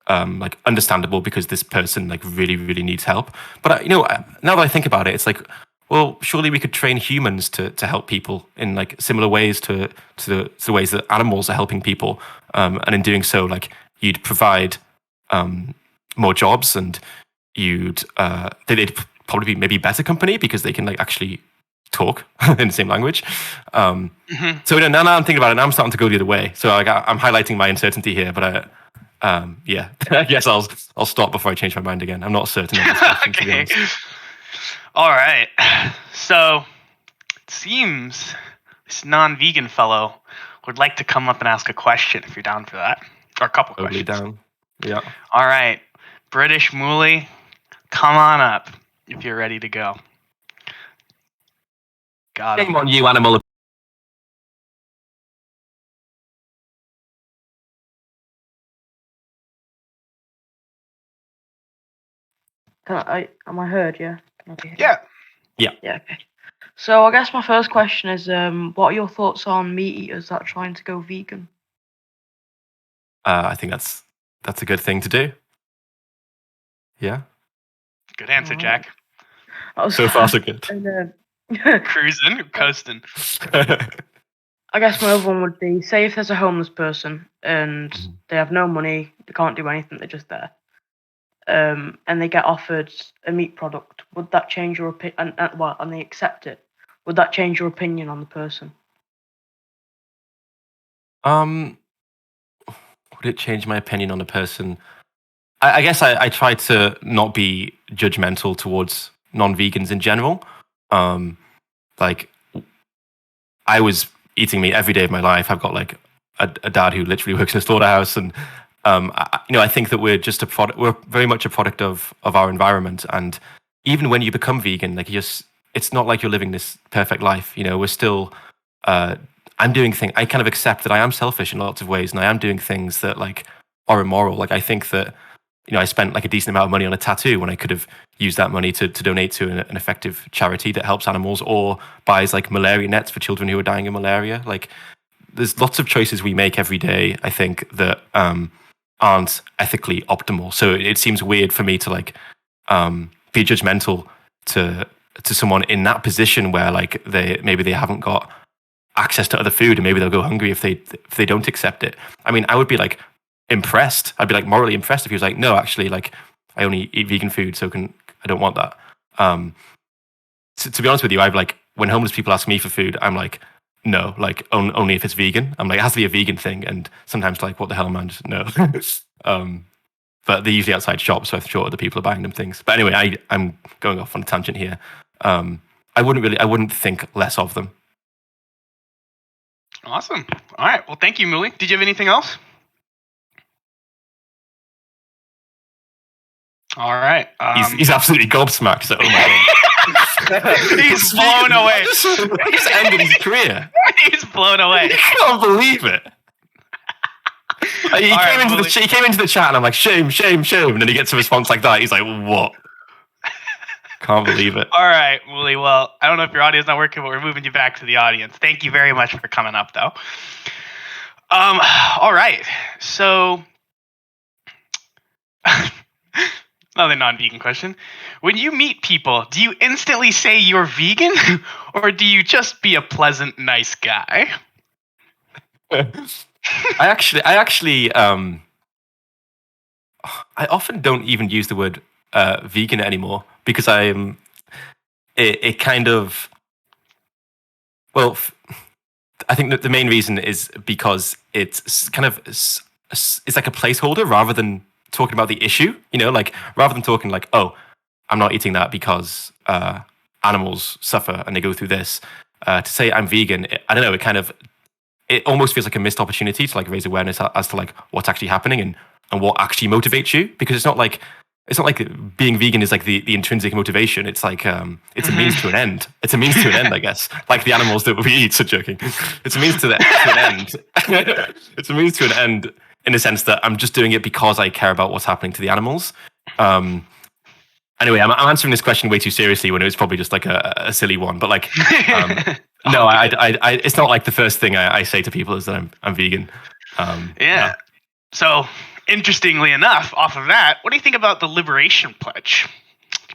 B: like understandable because this person like really really needs help. But now that I think about it, it's like, well, surely we could train humans to help people in like similar ways to the ways that animals are helping people, and in doing so, like you'd provide more jobs, and they'd probably be maybe better company because they can like actually talk in the same language. So now I'm thinking about it, now I'm starting to go the other way. So I'm highlighting my uncertainty here, but yeah, I guess I'll stop before I change my mind again. I'm not certain of this question, to be honest.
A: All right. So it seems this non-vegan fellow would like to come up and ask a question if you're down for that. Or a couple
B: Totally
A: questions.
B: down. Yeah.
A: All right. British Mooly, come on up if you're ready to go. Got him.
B: Shame on you, animal.
D: Am I heard? Yeah. Can I be heard?
A: Yeah.
D: Yeah. Okay. So I guess my first question is, what are your thoughts on meat eaters that are trying to go vegan?
B: I think that's a good thing to do. Yeah.
A: Good answer,
D: Alright.
A: Jack.
B: So far, so good.
D: And,
A: Cruising, coasting.
D: I guess my other one would be, say if there's a homeless person and they have no money, they can't do anything, they're just there, and they get offered a meat product, would that change your opinion? And they accept it, would that change your opinion on the person?
B: Would it change my opinion on a person? I guess I try to not be judgmental towards non-vegans in general. Like, I was eating meat every day of my life. I've got like a dad who literally works in a slaughterhouse, and I think that we're just a product. We're very much a product of our environment, and even when you become vegan, like it's not like you're living this perfect life. We're still. I'm doing things. I kind of accept that I am selfish in lots of ways, and I am doing things that like are immoral. Like I think that I spent like a decent amount of money on a tattoo when I could have used that money to donate to an effective charity that helps animals or buys like malaria nets for children who are dying of malaria. Like there's lots of choices we make every day, I think, that aren't ethically optimal. So it seems weird for me to like be judgmental to someone in that position where like they haven't got access to other food and maybe they'll go hungry if they don't accept it. I mean, I would be like impressed. I'd be like morally impressed if he was like, no, actually, like I only eat vegan food, so I don't want that. To be honest with you, I've like when homeless people ask me for food, I'm like, no, like only if it's vegan. I'm like, it has to be a vegan thing, and sometimes like, what the hell, man? Just no. But they're usually outside shops, so I'm sure other people are buying them things. But anyway, I'm going off on a tangent here. I wouldn't think less of them.
A: Awesome. All right. Well, thank you, Mooly. Did you have anything else? All right.
B: He's absolutely gobsmacked. So, oh my God.
A: He's blown away.
B: He just ended his career.
A: He's blown away.
B: I can't believe it. He came into the chat and I'm like, shame. And then he gets a response like that. He's like, what? Can't believe it.
A: All right, Mooly. Well, I don't know if your audio's not working, but we're moving you back to the audience. Thank you very much for coming up, though. All right. So, another non-vegan question. When you meet people, do you instantly say you're vegan, or do you just be a pleasant, nice guy?
B: I actually, I often don't even use the word vegan anymore because it kind of, well, I think that the main reason is because it's kind of, it's like a placeholder rather than talking about the issue, like rather than talking like, oh, I'm not eating that because animals suffer and they go through this. To say I'm vegan, I don't know, it almost feels like a missed opportunity to like raise awareness as to like what's actually happening and what actually motivates you, because it's not like being vegan is like the intrinsic motivation. It's like it's a means to an end. It's a means to an end, I guess. Like the animals that we eat. So joking. It's a means to an end. It's a means to an end in the sense that I'm just doing it because I care about what's happening to the animals. Anyway, I'm answering this question way too seriously when it was probably just like a silly one. But like, no, I it's not like the first thing I say to people is that I'm vegan.
A: Yeah. So interestingly enough, off of that, what do you think about the Liberation Pledge?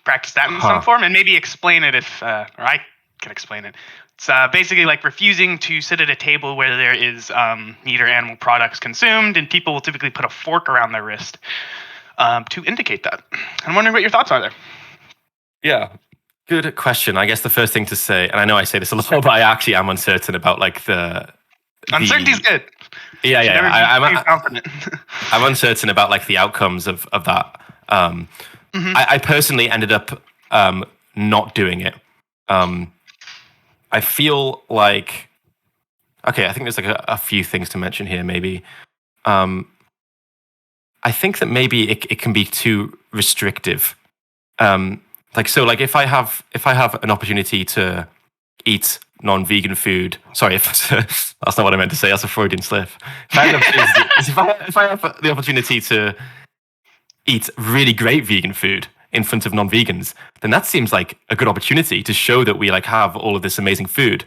A: Practice that in some form, and maybe explain it if, or I can explain it. It's basically like refusing to sit at a table where there is meat or animal products consumed, and people will typically put a fork around their wrist to indicate that. I'm wondering what your thoughts are there.
B: Yeah, good question. I guess the first thing to say, and I know I say this a lot, but I actually am uncertain about like the
A: uncertainty's good.
B: Yeah.
A: I'm confident.
B: I'm uncertain about like the outcomes of that. I personally ended up not doing it. I feel like, okay, I think there's like a few things to mention here. Maybe I think that maybe it can be too restrictive. Like if I have an opportunity to eat non-vegan food, sorry, that's not what I meant to say. That's a Freudian slip. If I have the opportunity to eat really great vegan food in front of non-vegans, then that seems like a good opportunity to show that we like have all of this amazing food.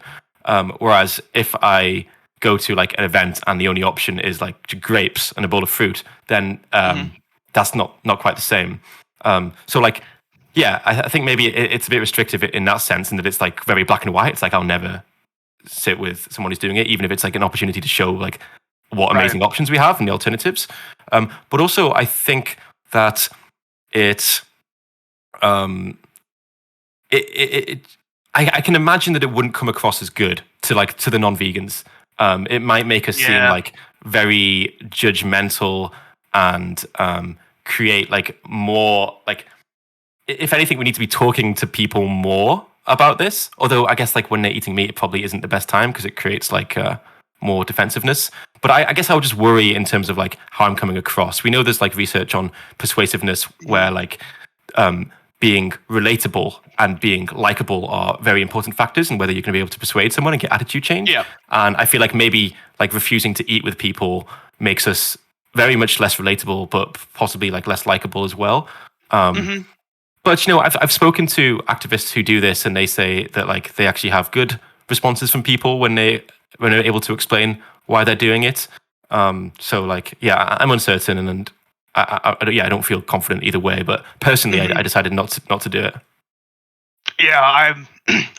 B: Whereas if I go to like an event and the only option is like grapes and a bowl of fruit, then that's not quite the same. So like, yeah, I think maybe it's a bit restrictive in that sense, in that it's like very black and white. It's like I'll never sit with someone who's doing it, even if it's like an opportunity to show like what amazing options we have and the alternatives. But also I think that I can imagine that it wouldn't come across as good to the non-vegans. It might make us seem like very judgmental and create like more like, if anything, we need to be talking to people more about this. Although I guess like when they're eating meat, it probably isn't the best time because it creates like more defensiveness. But I guess I would just worry in terms of like how I'm coming across. We know there's like research on persuasiveness where like being relatable and being likable are very important factors in whether you're going to be able to persuade someone and get attitude change. Yeah. And I feel like maybe like refusing to eat with people makes us very much less relatable, but possibly like less likable as well. But you know, I've spoken to activists who do this, and they say that like they actually have good responses from people when they're able to explain why they're doing it. So like, yeah, I'm uncertain, and I don't feel confident either way. But personally, I decided not to do it.
A: Yeah,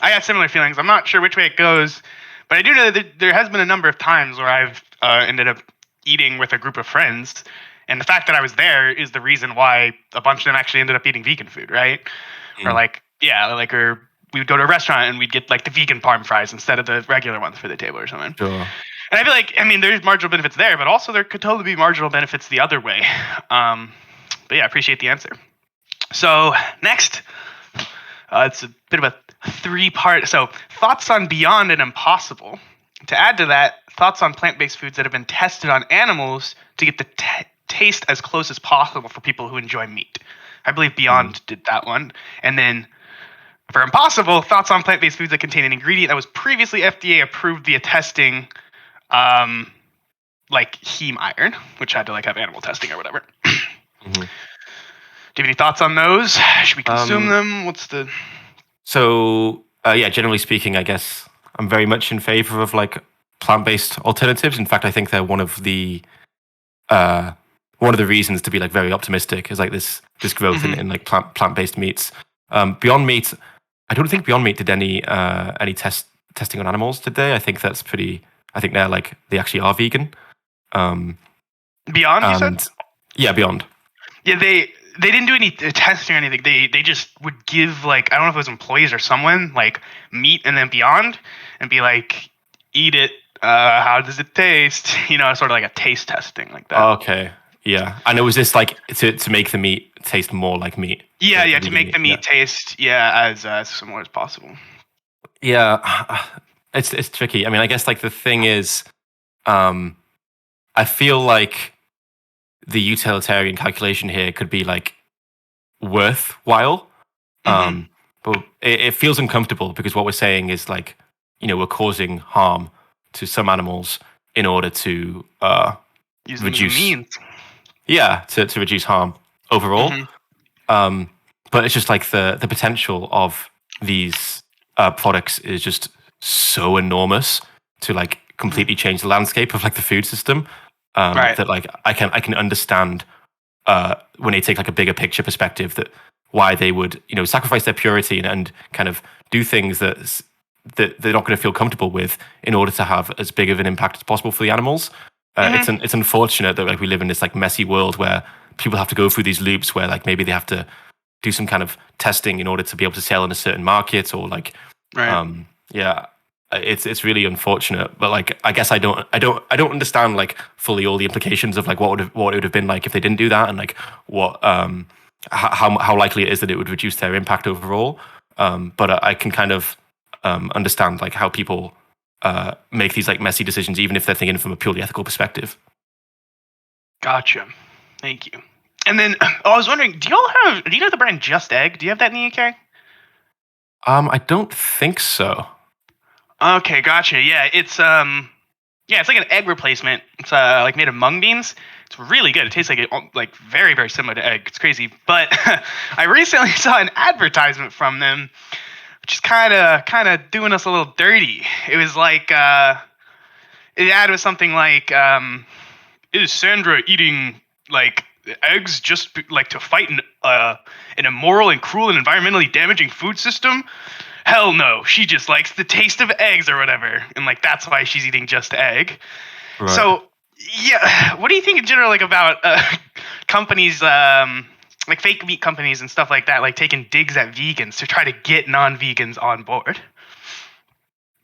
A: I had similar feelings. I'm not sure which way it goes, but I do know that there has been a number of times where I've ended up eating with a group of friends. And the fact that I was there is the reason why a bunch of them actually ended up eating vegan food, right? Or like, or we would go to a restaurant and we'd get like the vegan parm fries instead of the regular ones for the table or something.
B: Sure.
A: And I feel like, I mean, there's marginal benefits there, but also there could totally be marginal benefits the other way. But yeah, I appreciate the answer. So next, it's a bit of a three-part. So thoughts on Beyond and Impossible. To add to that, thoughts on plant-based foods that have been tested on animals to get the taste as close as possible for people who enjoy meat. I believe Beyond did that one. And then for Impossible, thoughts on plant-based foods that contain an ingredient that was previously FDA approved via testing, like heme iron, which had to like have animal testing or whatever. Do you have any thoughts on those? Should we consume them? What's the...
B: So, generally speaking, I guess I'm very much in favor of like plant-based alternatives. In fact, I think they're one of the reasons to be like very optimistic is like this growth in like plant-based meats. Beyond Meat, I don't think Beyond Meat did any testing on animals, did they? I think that's pretty. I think they actually are vegan.
A: Beyond, you said?
B: Yeah, Beyond.
A: Yeah, they didn't do any testing or anything. They just would give like, I don't know if it was employees or someone like meat and then Beyond and be like, eat it. How does it taste? You know, sort of like a taste testing like that.
B: Okay. Yeah. And it was this like to make the meat taste more like meat.
A: Yeah, to make the meat taste as similar as possible.
B: Yeah. It's tricky. I mean, I guess like the thing is, I feel like the utilitarian calculation here could be like worthwhile. But it feels uncomfortable because what we're saying is like, you know, we're causing harm to some animals in order to reduce
A: means.
B: Yeah, to reduce harm overall. But it's just like the potential of these products is just so enormous to like completely change the landscape of like the food system.
A: Right.
B: that like I can understand when they take like a bigger picture perspective that why they would sacrifice their purity and kind of do things that they're not going to feel comfortable with in order to have as big of an impact as possible for the animals. It's unfortunate that like we live in this like messy world where people have to go through these loops where like maybe they have to do some kind of testing in order to be able to sell in a certain market or like it's really unfortunate. But like I guess I don't understand like fully all the implications of like what it would have been like if they didn't do that, and like what how likely it is that it would reduce their impact overall. But I can kind of understand like how people make these like messy decisions, even if they're thinking from a purely ethical perspective.
A: Gotcha. Thank you. And then I was wondering, do you know the brand Just Egg? Do you have that in the UK?
B: I don't think so.
A: Okay, gotcha. Yeah, it's it's like an egg replacement. It's like made of mung beans. It's really good. It tastes like very, very similar to egg. It's crazy. But I recently saw an advertisement from them, which is kind of doing us a little dirty. It was like the ad was something like, "Is Sandra eating like eggs just like to fight an immoral and cruel and environmentally damaging food system? Hell no, she just likes the taste of eggs or whatever, and like that's why she's eating just egg." Right. So yeah, what do you think in general like about companies like fake meat companies and stuff like that, like taking digs at vegans to try to get non-vegans on board?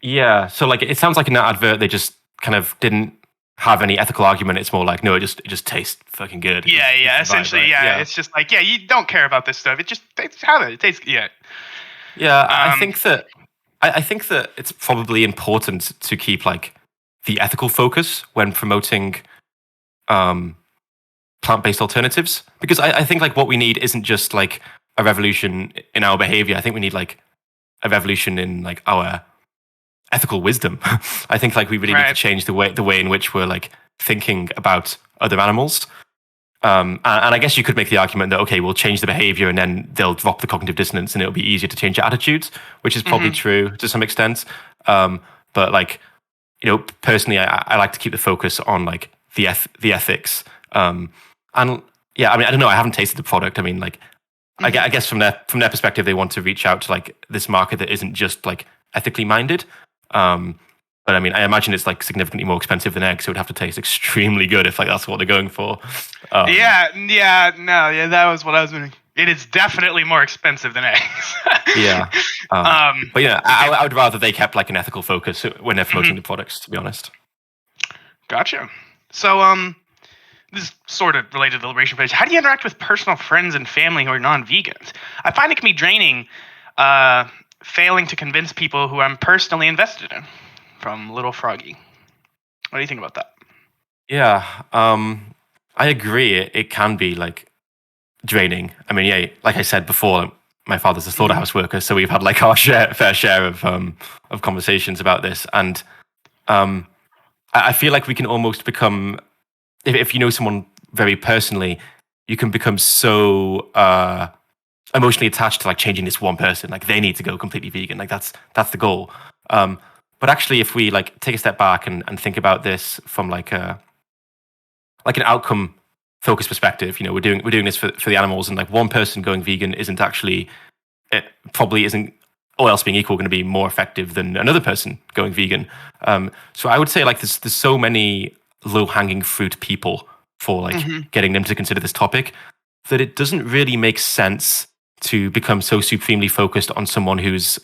B: Yeah, so like it sounds like in that advert they just kind of didn't have any ethical argument. It's more like, no, it just tastes fucking good.
A: Yeah, essentially, right? Yeah. It's just like, yeah, you don't care about this stuff. It just have it. It tastes, yeah.
B: Yeah, I think that it's probably important to keep like the ethical focus when promoting plant-based alternatives, because I think like what we need isn't just like a revolution in our behavior. I think we need like a revolution in like our ethical wisdom. I think like we really need to change the way in which we're like thinking about other animals. And I guess you could make the argument that, okay, we'll change the behavior and then they'll drop the cognitive dissonance and it'll be easier to change your attitudes, which is probably true to some extent. But like, personally, I like to keep the focus on like the ethics. And yeah, I mean, I don't know. I haven't tasted the product. I mean, like, I guess from their perspective, they want to reach out to like this market that isn't just like ethically minded. But I mean, I imagine it's like significantly more expensive than eggs, so it would have to taste extremely good if like that's what they're going for.
A: That was what I was wondering. It is definitely more expensive than eggs.
B: Yeah. But yeah, I would rather they kept like an ethical focus when they're promoting the products, to be honest.
A: Gotcha. So this is sort of related to the liberation page. How do you interact with personal friends and family who are non-vegans? I find it can be draining, failing to convince people who I'm personally invested in. From Little Froggy. What do you think about that?
B: Yeah, I agree. It can be like draining. I mean, yeah, like I said before, my father's a slaughterhouse worker, so we've had like our fair share of conversations about this, and I feel like we can almost become, if you know someone very personally, you can become so emotionally attached to like changing this one person. Like they need to go completely vegan. Like that's the goal. But actually, if we like take a step back and think about this from like an outcome focused perspective, we're doing this for the animals, and like one person going vegan it probably isn't, all else being equal, going to be more effective than another person going vegan. So I would say like there's so many low hanging fruit people for like getting them to consider this topic that it doesn't really make sense to become so supremely focused on someone who's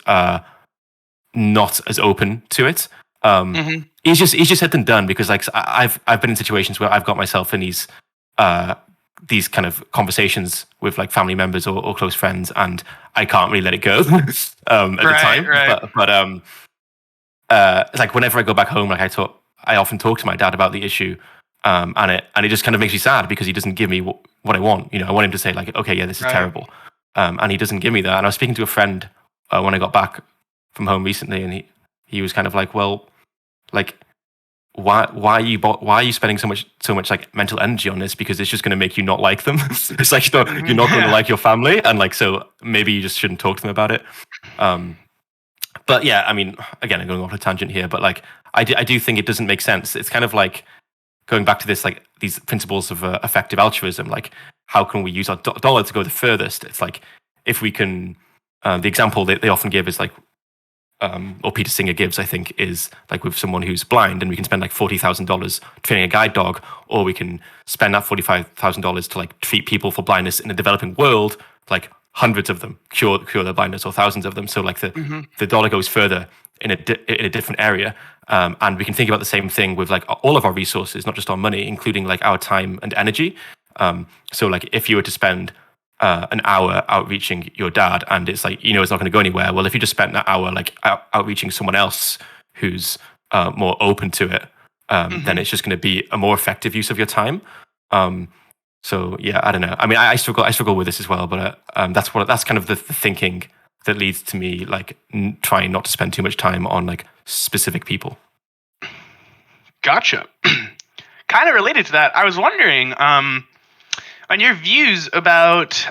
B: not as open to it. It's just said than done, because like I've been in situations where I've got myself in these kind of conversations with like family members or close friends, and I can't really let it go at the time.
A: Right.
B: But like whenever I go back home, like I often talk to my dad about the issue, and it just kind of makes me sad because he doesn't give me what I want. I want him to say like, okay, yeah, this is terrible, and he doesn't give me that. And I was speaking to a friend when I got back from home recently, and he was kind of like, well, like why are you spending so much like mental energy on this, because it's just going to make you not like them. It's like you're not going to like your family, and like so maybe you just shouldn't talk to them about it. But yeah, I mean, again, I'm going off a tangent here, but like I do think it doesn't make sense. It's kind of like going back to this, like these principles of effective altruism, like how can we use our dollar to go the furthest? It's like if we can, the example that they often give is like, or Peter Singer gives, I think, is like with someone who's blind, and we can spend like $40,000 training a guide dog, or we can spend that $45,000 to like treat people for blindness in a developing world, like hundreds of them cure their blindness, or thousands of them. So like the dollar goes further in a different area, and we can think about the same thing with like all of our resources, not just our money, including like our time and energy. So like if you were to spend an hour outreaching your dad, and it's like, it's not going to go anywhere. Well, if you just spent that hour like outreaching someone else who's more open to it, then it's just going to be a more effective use of your time. So yeah, I don't know. I mean, I struggle with this as well, but that's kind of the thinking that leads to me like trying not to spend too much time on like specific people.
A: Gotcha. Kind of related to that, I was wondering on your views about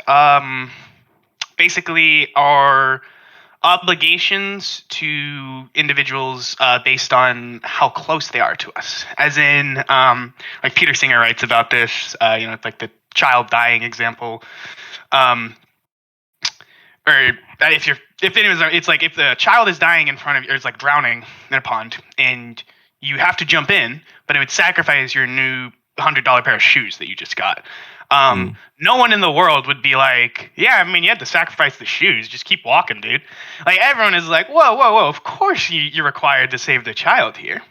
A: basically our obligations to individuals based on how close they are to us. As in, like Peter Singer writes about this, like the child dying example. Or that it's like if the child is dying in front of you, or it's like drowning in a pond, and you have to jump in, but it would sacrifice your new $100 pair of shoes that you just got. No one in the world would be like, yeah, I mean, you had to sacrifice the shoes. Just keep walking, dude. Like, everyone is like, whoa. Of course you're required to save the child here.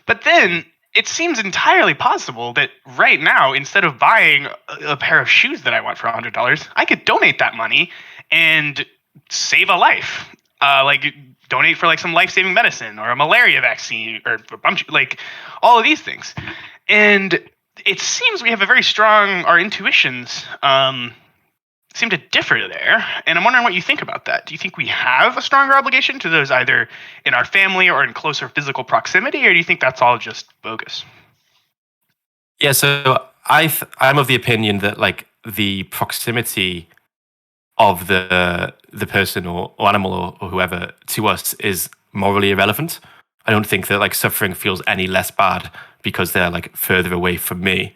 A: But then it seems entirely possible that right now, instead of buying a pair of shoes that I want for $100, I could donate that money and save a life. Like, donate for like some life-saving medicine or a malaria vaccine or a bunch, like all of these things. And it seems we have a very strong, our intuitions seem to differ there. And I'm wondering what you think about that. Do you think we have a stronger obligation to those either in our family or in closer physical proximity, or do you think that's all just bogus?
B: Yeah, so I'm of the opinion that like the proximity of the person or animal or whoever to us is morally irrelevant. I don't think that like suffering feels any less bad because they're like further away from me.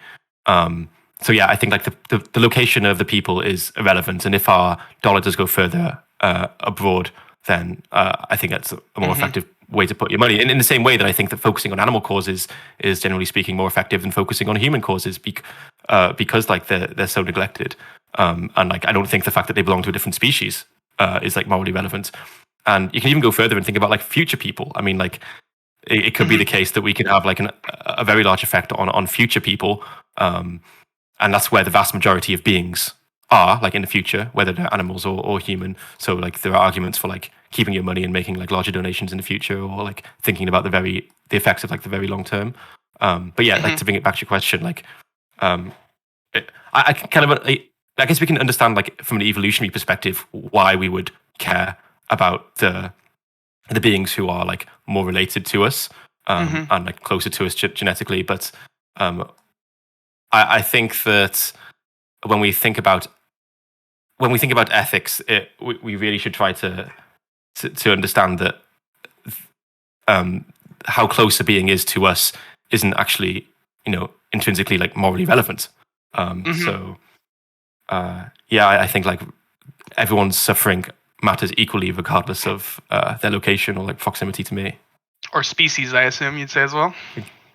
B: So yeah, I think like the location of the people is irrelevant, and if our dollar does go further abroad, then I think that's a more effective way to put your money. And in the same way that I think that focusing on animal causes is generally speaking more effective than focusing on human causes because like they're so neglected. And like I don't think the fact that they belong to a different species is like morally relevant. And you can even go further and think about like future people. I mean, like it could be the case that we can have like a very large effect on future people, and that's where the vast majority of beings are, like in the future, whether they're animals or human. So like there are arguments for like keeping your money and making like larger donations in the future, or like thinking about the effects of like the very long term. But yeah, like to bring it back to your question, like I kind of I guess we can understand like from an evolutionary perspective why we would care about the beings who are like more related to us and like closer to us genetically. But I think that when we think about ethics, we really should try to understand that how close a being is to us isn't actually intrinsically like morally relevant. So yeah, I think like everyone's suffering matters equally regardless of their location or like proximity to me.
A: Or species, I assume you'd say as well.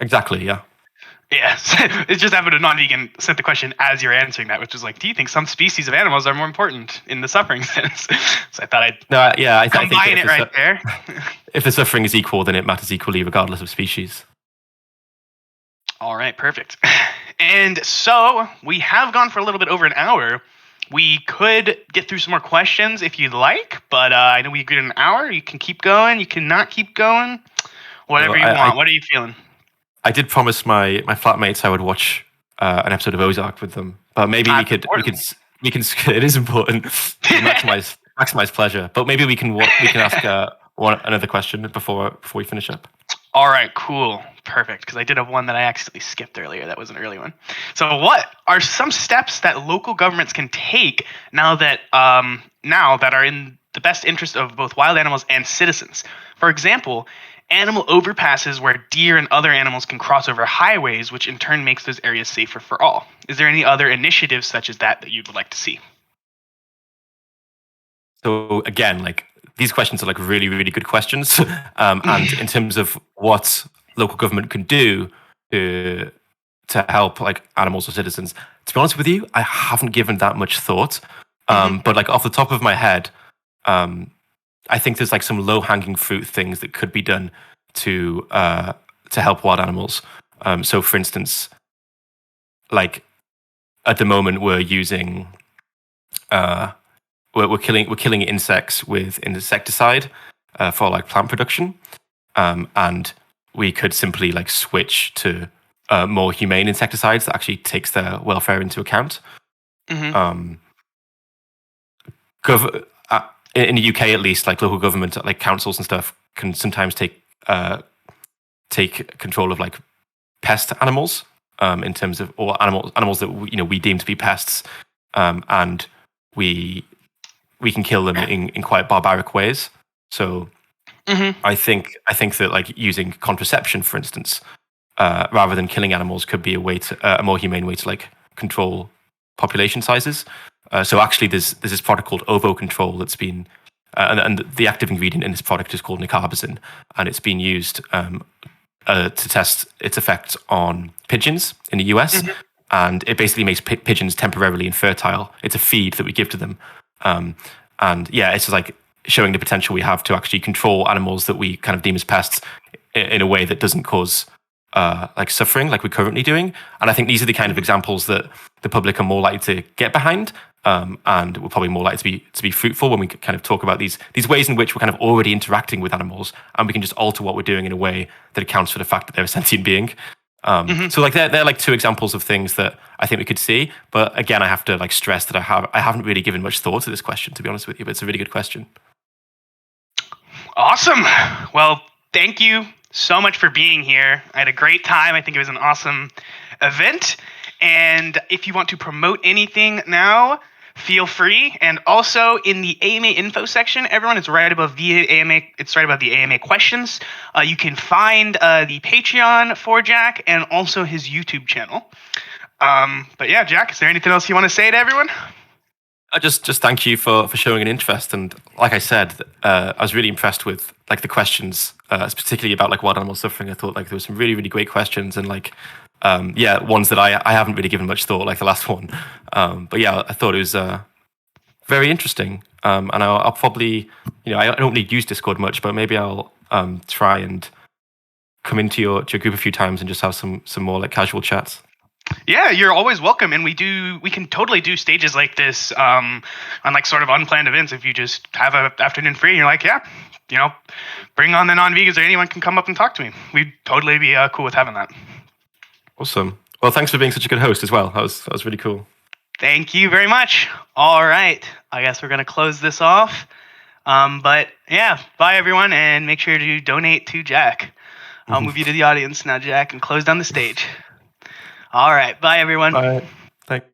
B: Exactly, yeah.
A: Yes. It just happened to non-vegan sent the question as you're answering that, which is like, do you think some species of animals are more important in the suffering sense? So I thought I'd combine it right there.
B: If the suffering is equal, then it matters equally regardless of species.
A: All right, perfect. And so we have gone for a little bit over an hour. We could get through some more questions if you'd like, but I know we agreed an hour. You can keep going. You cannot keep going. Whatever you want. What are you feeling?
B: I did promise my flatmates I would watch an episode of Ozark with them, but maybe we can. It is important to maximize pleasure, but maybe we can ask another question before we finish up.
A: All right, cool, perfect. Because I did have one that I accidentally skipped earlier. That was an early one. So, what are some steps that local governments can take now that are in the best interest of both wild animals and citizens? For example, animal overpasses where deer and other animals can cross over highways, which in turn makes those areas safer for all. Is there any other initiatives such as that you'd like to see?
B: So again, like these questions are like really, really good questions. And in terms of what local government can do to help like animals or citizens, to be honest with you, I haven't given that much thought. But like off the top of my head, I think there's like some low-hanging fruit things that could be done to help wild animals. So for instance, like at the moment we're using we're killing insects with insecticide for like plant production, and we could simply like switch to more humane insecticides that actually takes their welfare into account. In the UK, at least, like local government, like councils and stuff, can sometimes take control of like pest animals, in terms of or animals that we deem to be pests, and we can kill them in quite barbaric ways. So I think that like using contraception, for instance, rather than killing animals, could be a more humane way to like control population sizes. So actually, there's this product called Ovocontrol that's been, and the active ingredient in this product is called nicarbazine, and it's been used to test its effects on pigeons in the US, and it basically makes pigeons temporarily infertile. It's a feed that we give to them, and yeah, it's just like showing the potential we have to actually control animals that we kind of deem as pests in a way that doesn't cause like suffering like we're currently doing. And I think these are the kind of examples that the public are more likely to get behind, and we're probably more likely to be fruitful when we kind of talk about these ways in which we're kind of already interacting with animals, and we can just alter what we're doing in a way that accounts for the fact that they're a sentient being. So like they're like two examples of things that I think we could see. But again, I have to like stress that I haven't really given much thought to this question, to be honest with you. But it's a really good question.
A: Awesome. Well, thank you so much for being here. I had a great time. I think it was an awesome event. And if you want to promote anything now, feel free. And also in the AMA info section, everyone, it's right above the AMA. It's right above the AMA questions. You can find the Patreon for Jack and also his YouTube channel. But yeah, Jack, is there anything else you want to say to everyone?
B: Just thank you for showing an interest. And like I said, I was really impressed with like the questions, particularly about like wild animal suffering. I thought like there were some really, really great questions, and like ones that I haven't really given much thought, like the last one. But yeah, I thought it was very interesting. And I'll probably, I don't really use Discord much, but maybe I'll try and come into your group a few times and just have some more like casual chats.
A: Yeah, you're always welcome, and we can totally do stages like this on like sort of unplanned events. If you just have an afternoon free and you're like, yeah, bring on the non-vegans or anyone can come up and talk to me. We'd totally be cool with having that.
B: Awesome. Well, thanks for being such a good host as well. That was really cool.
A: Thank you very much. All right, I guess we're gonna close this off. But yeah, bye everyone, and make sure to donate to Jack. I'll move you to the audience now, Jack, and close down the stage. All right. Bye, everyone.
B: Bye. Thanks.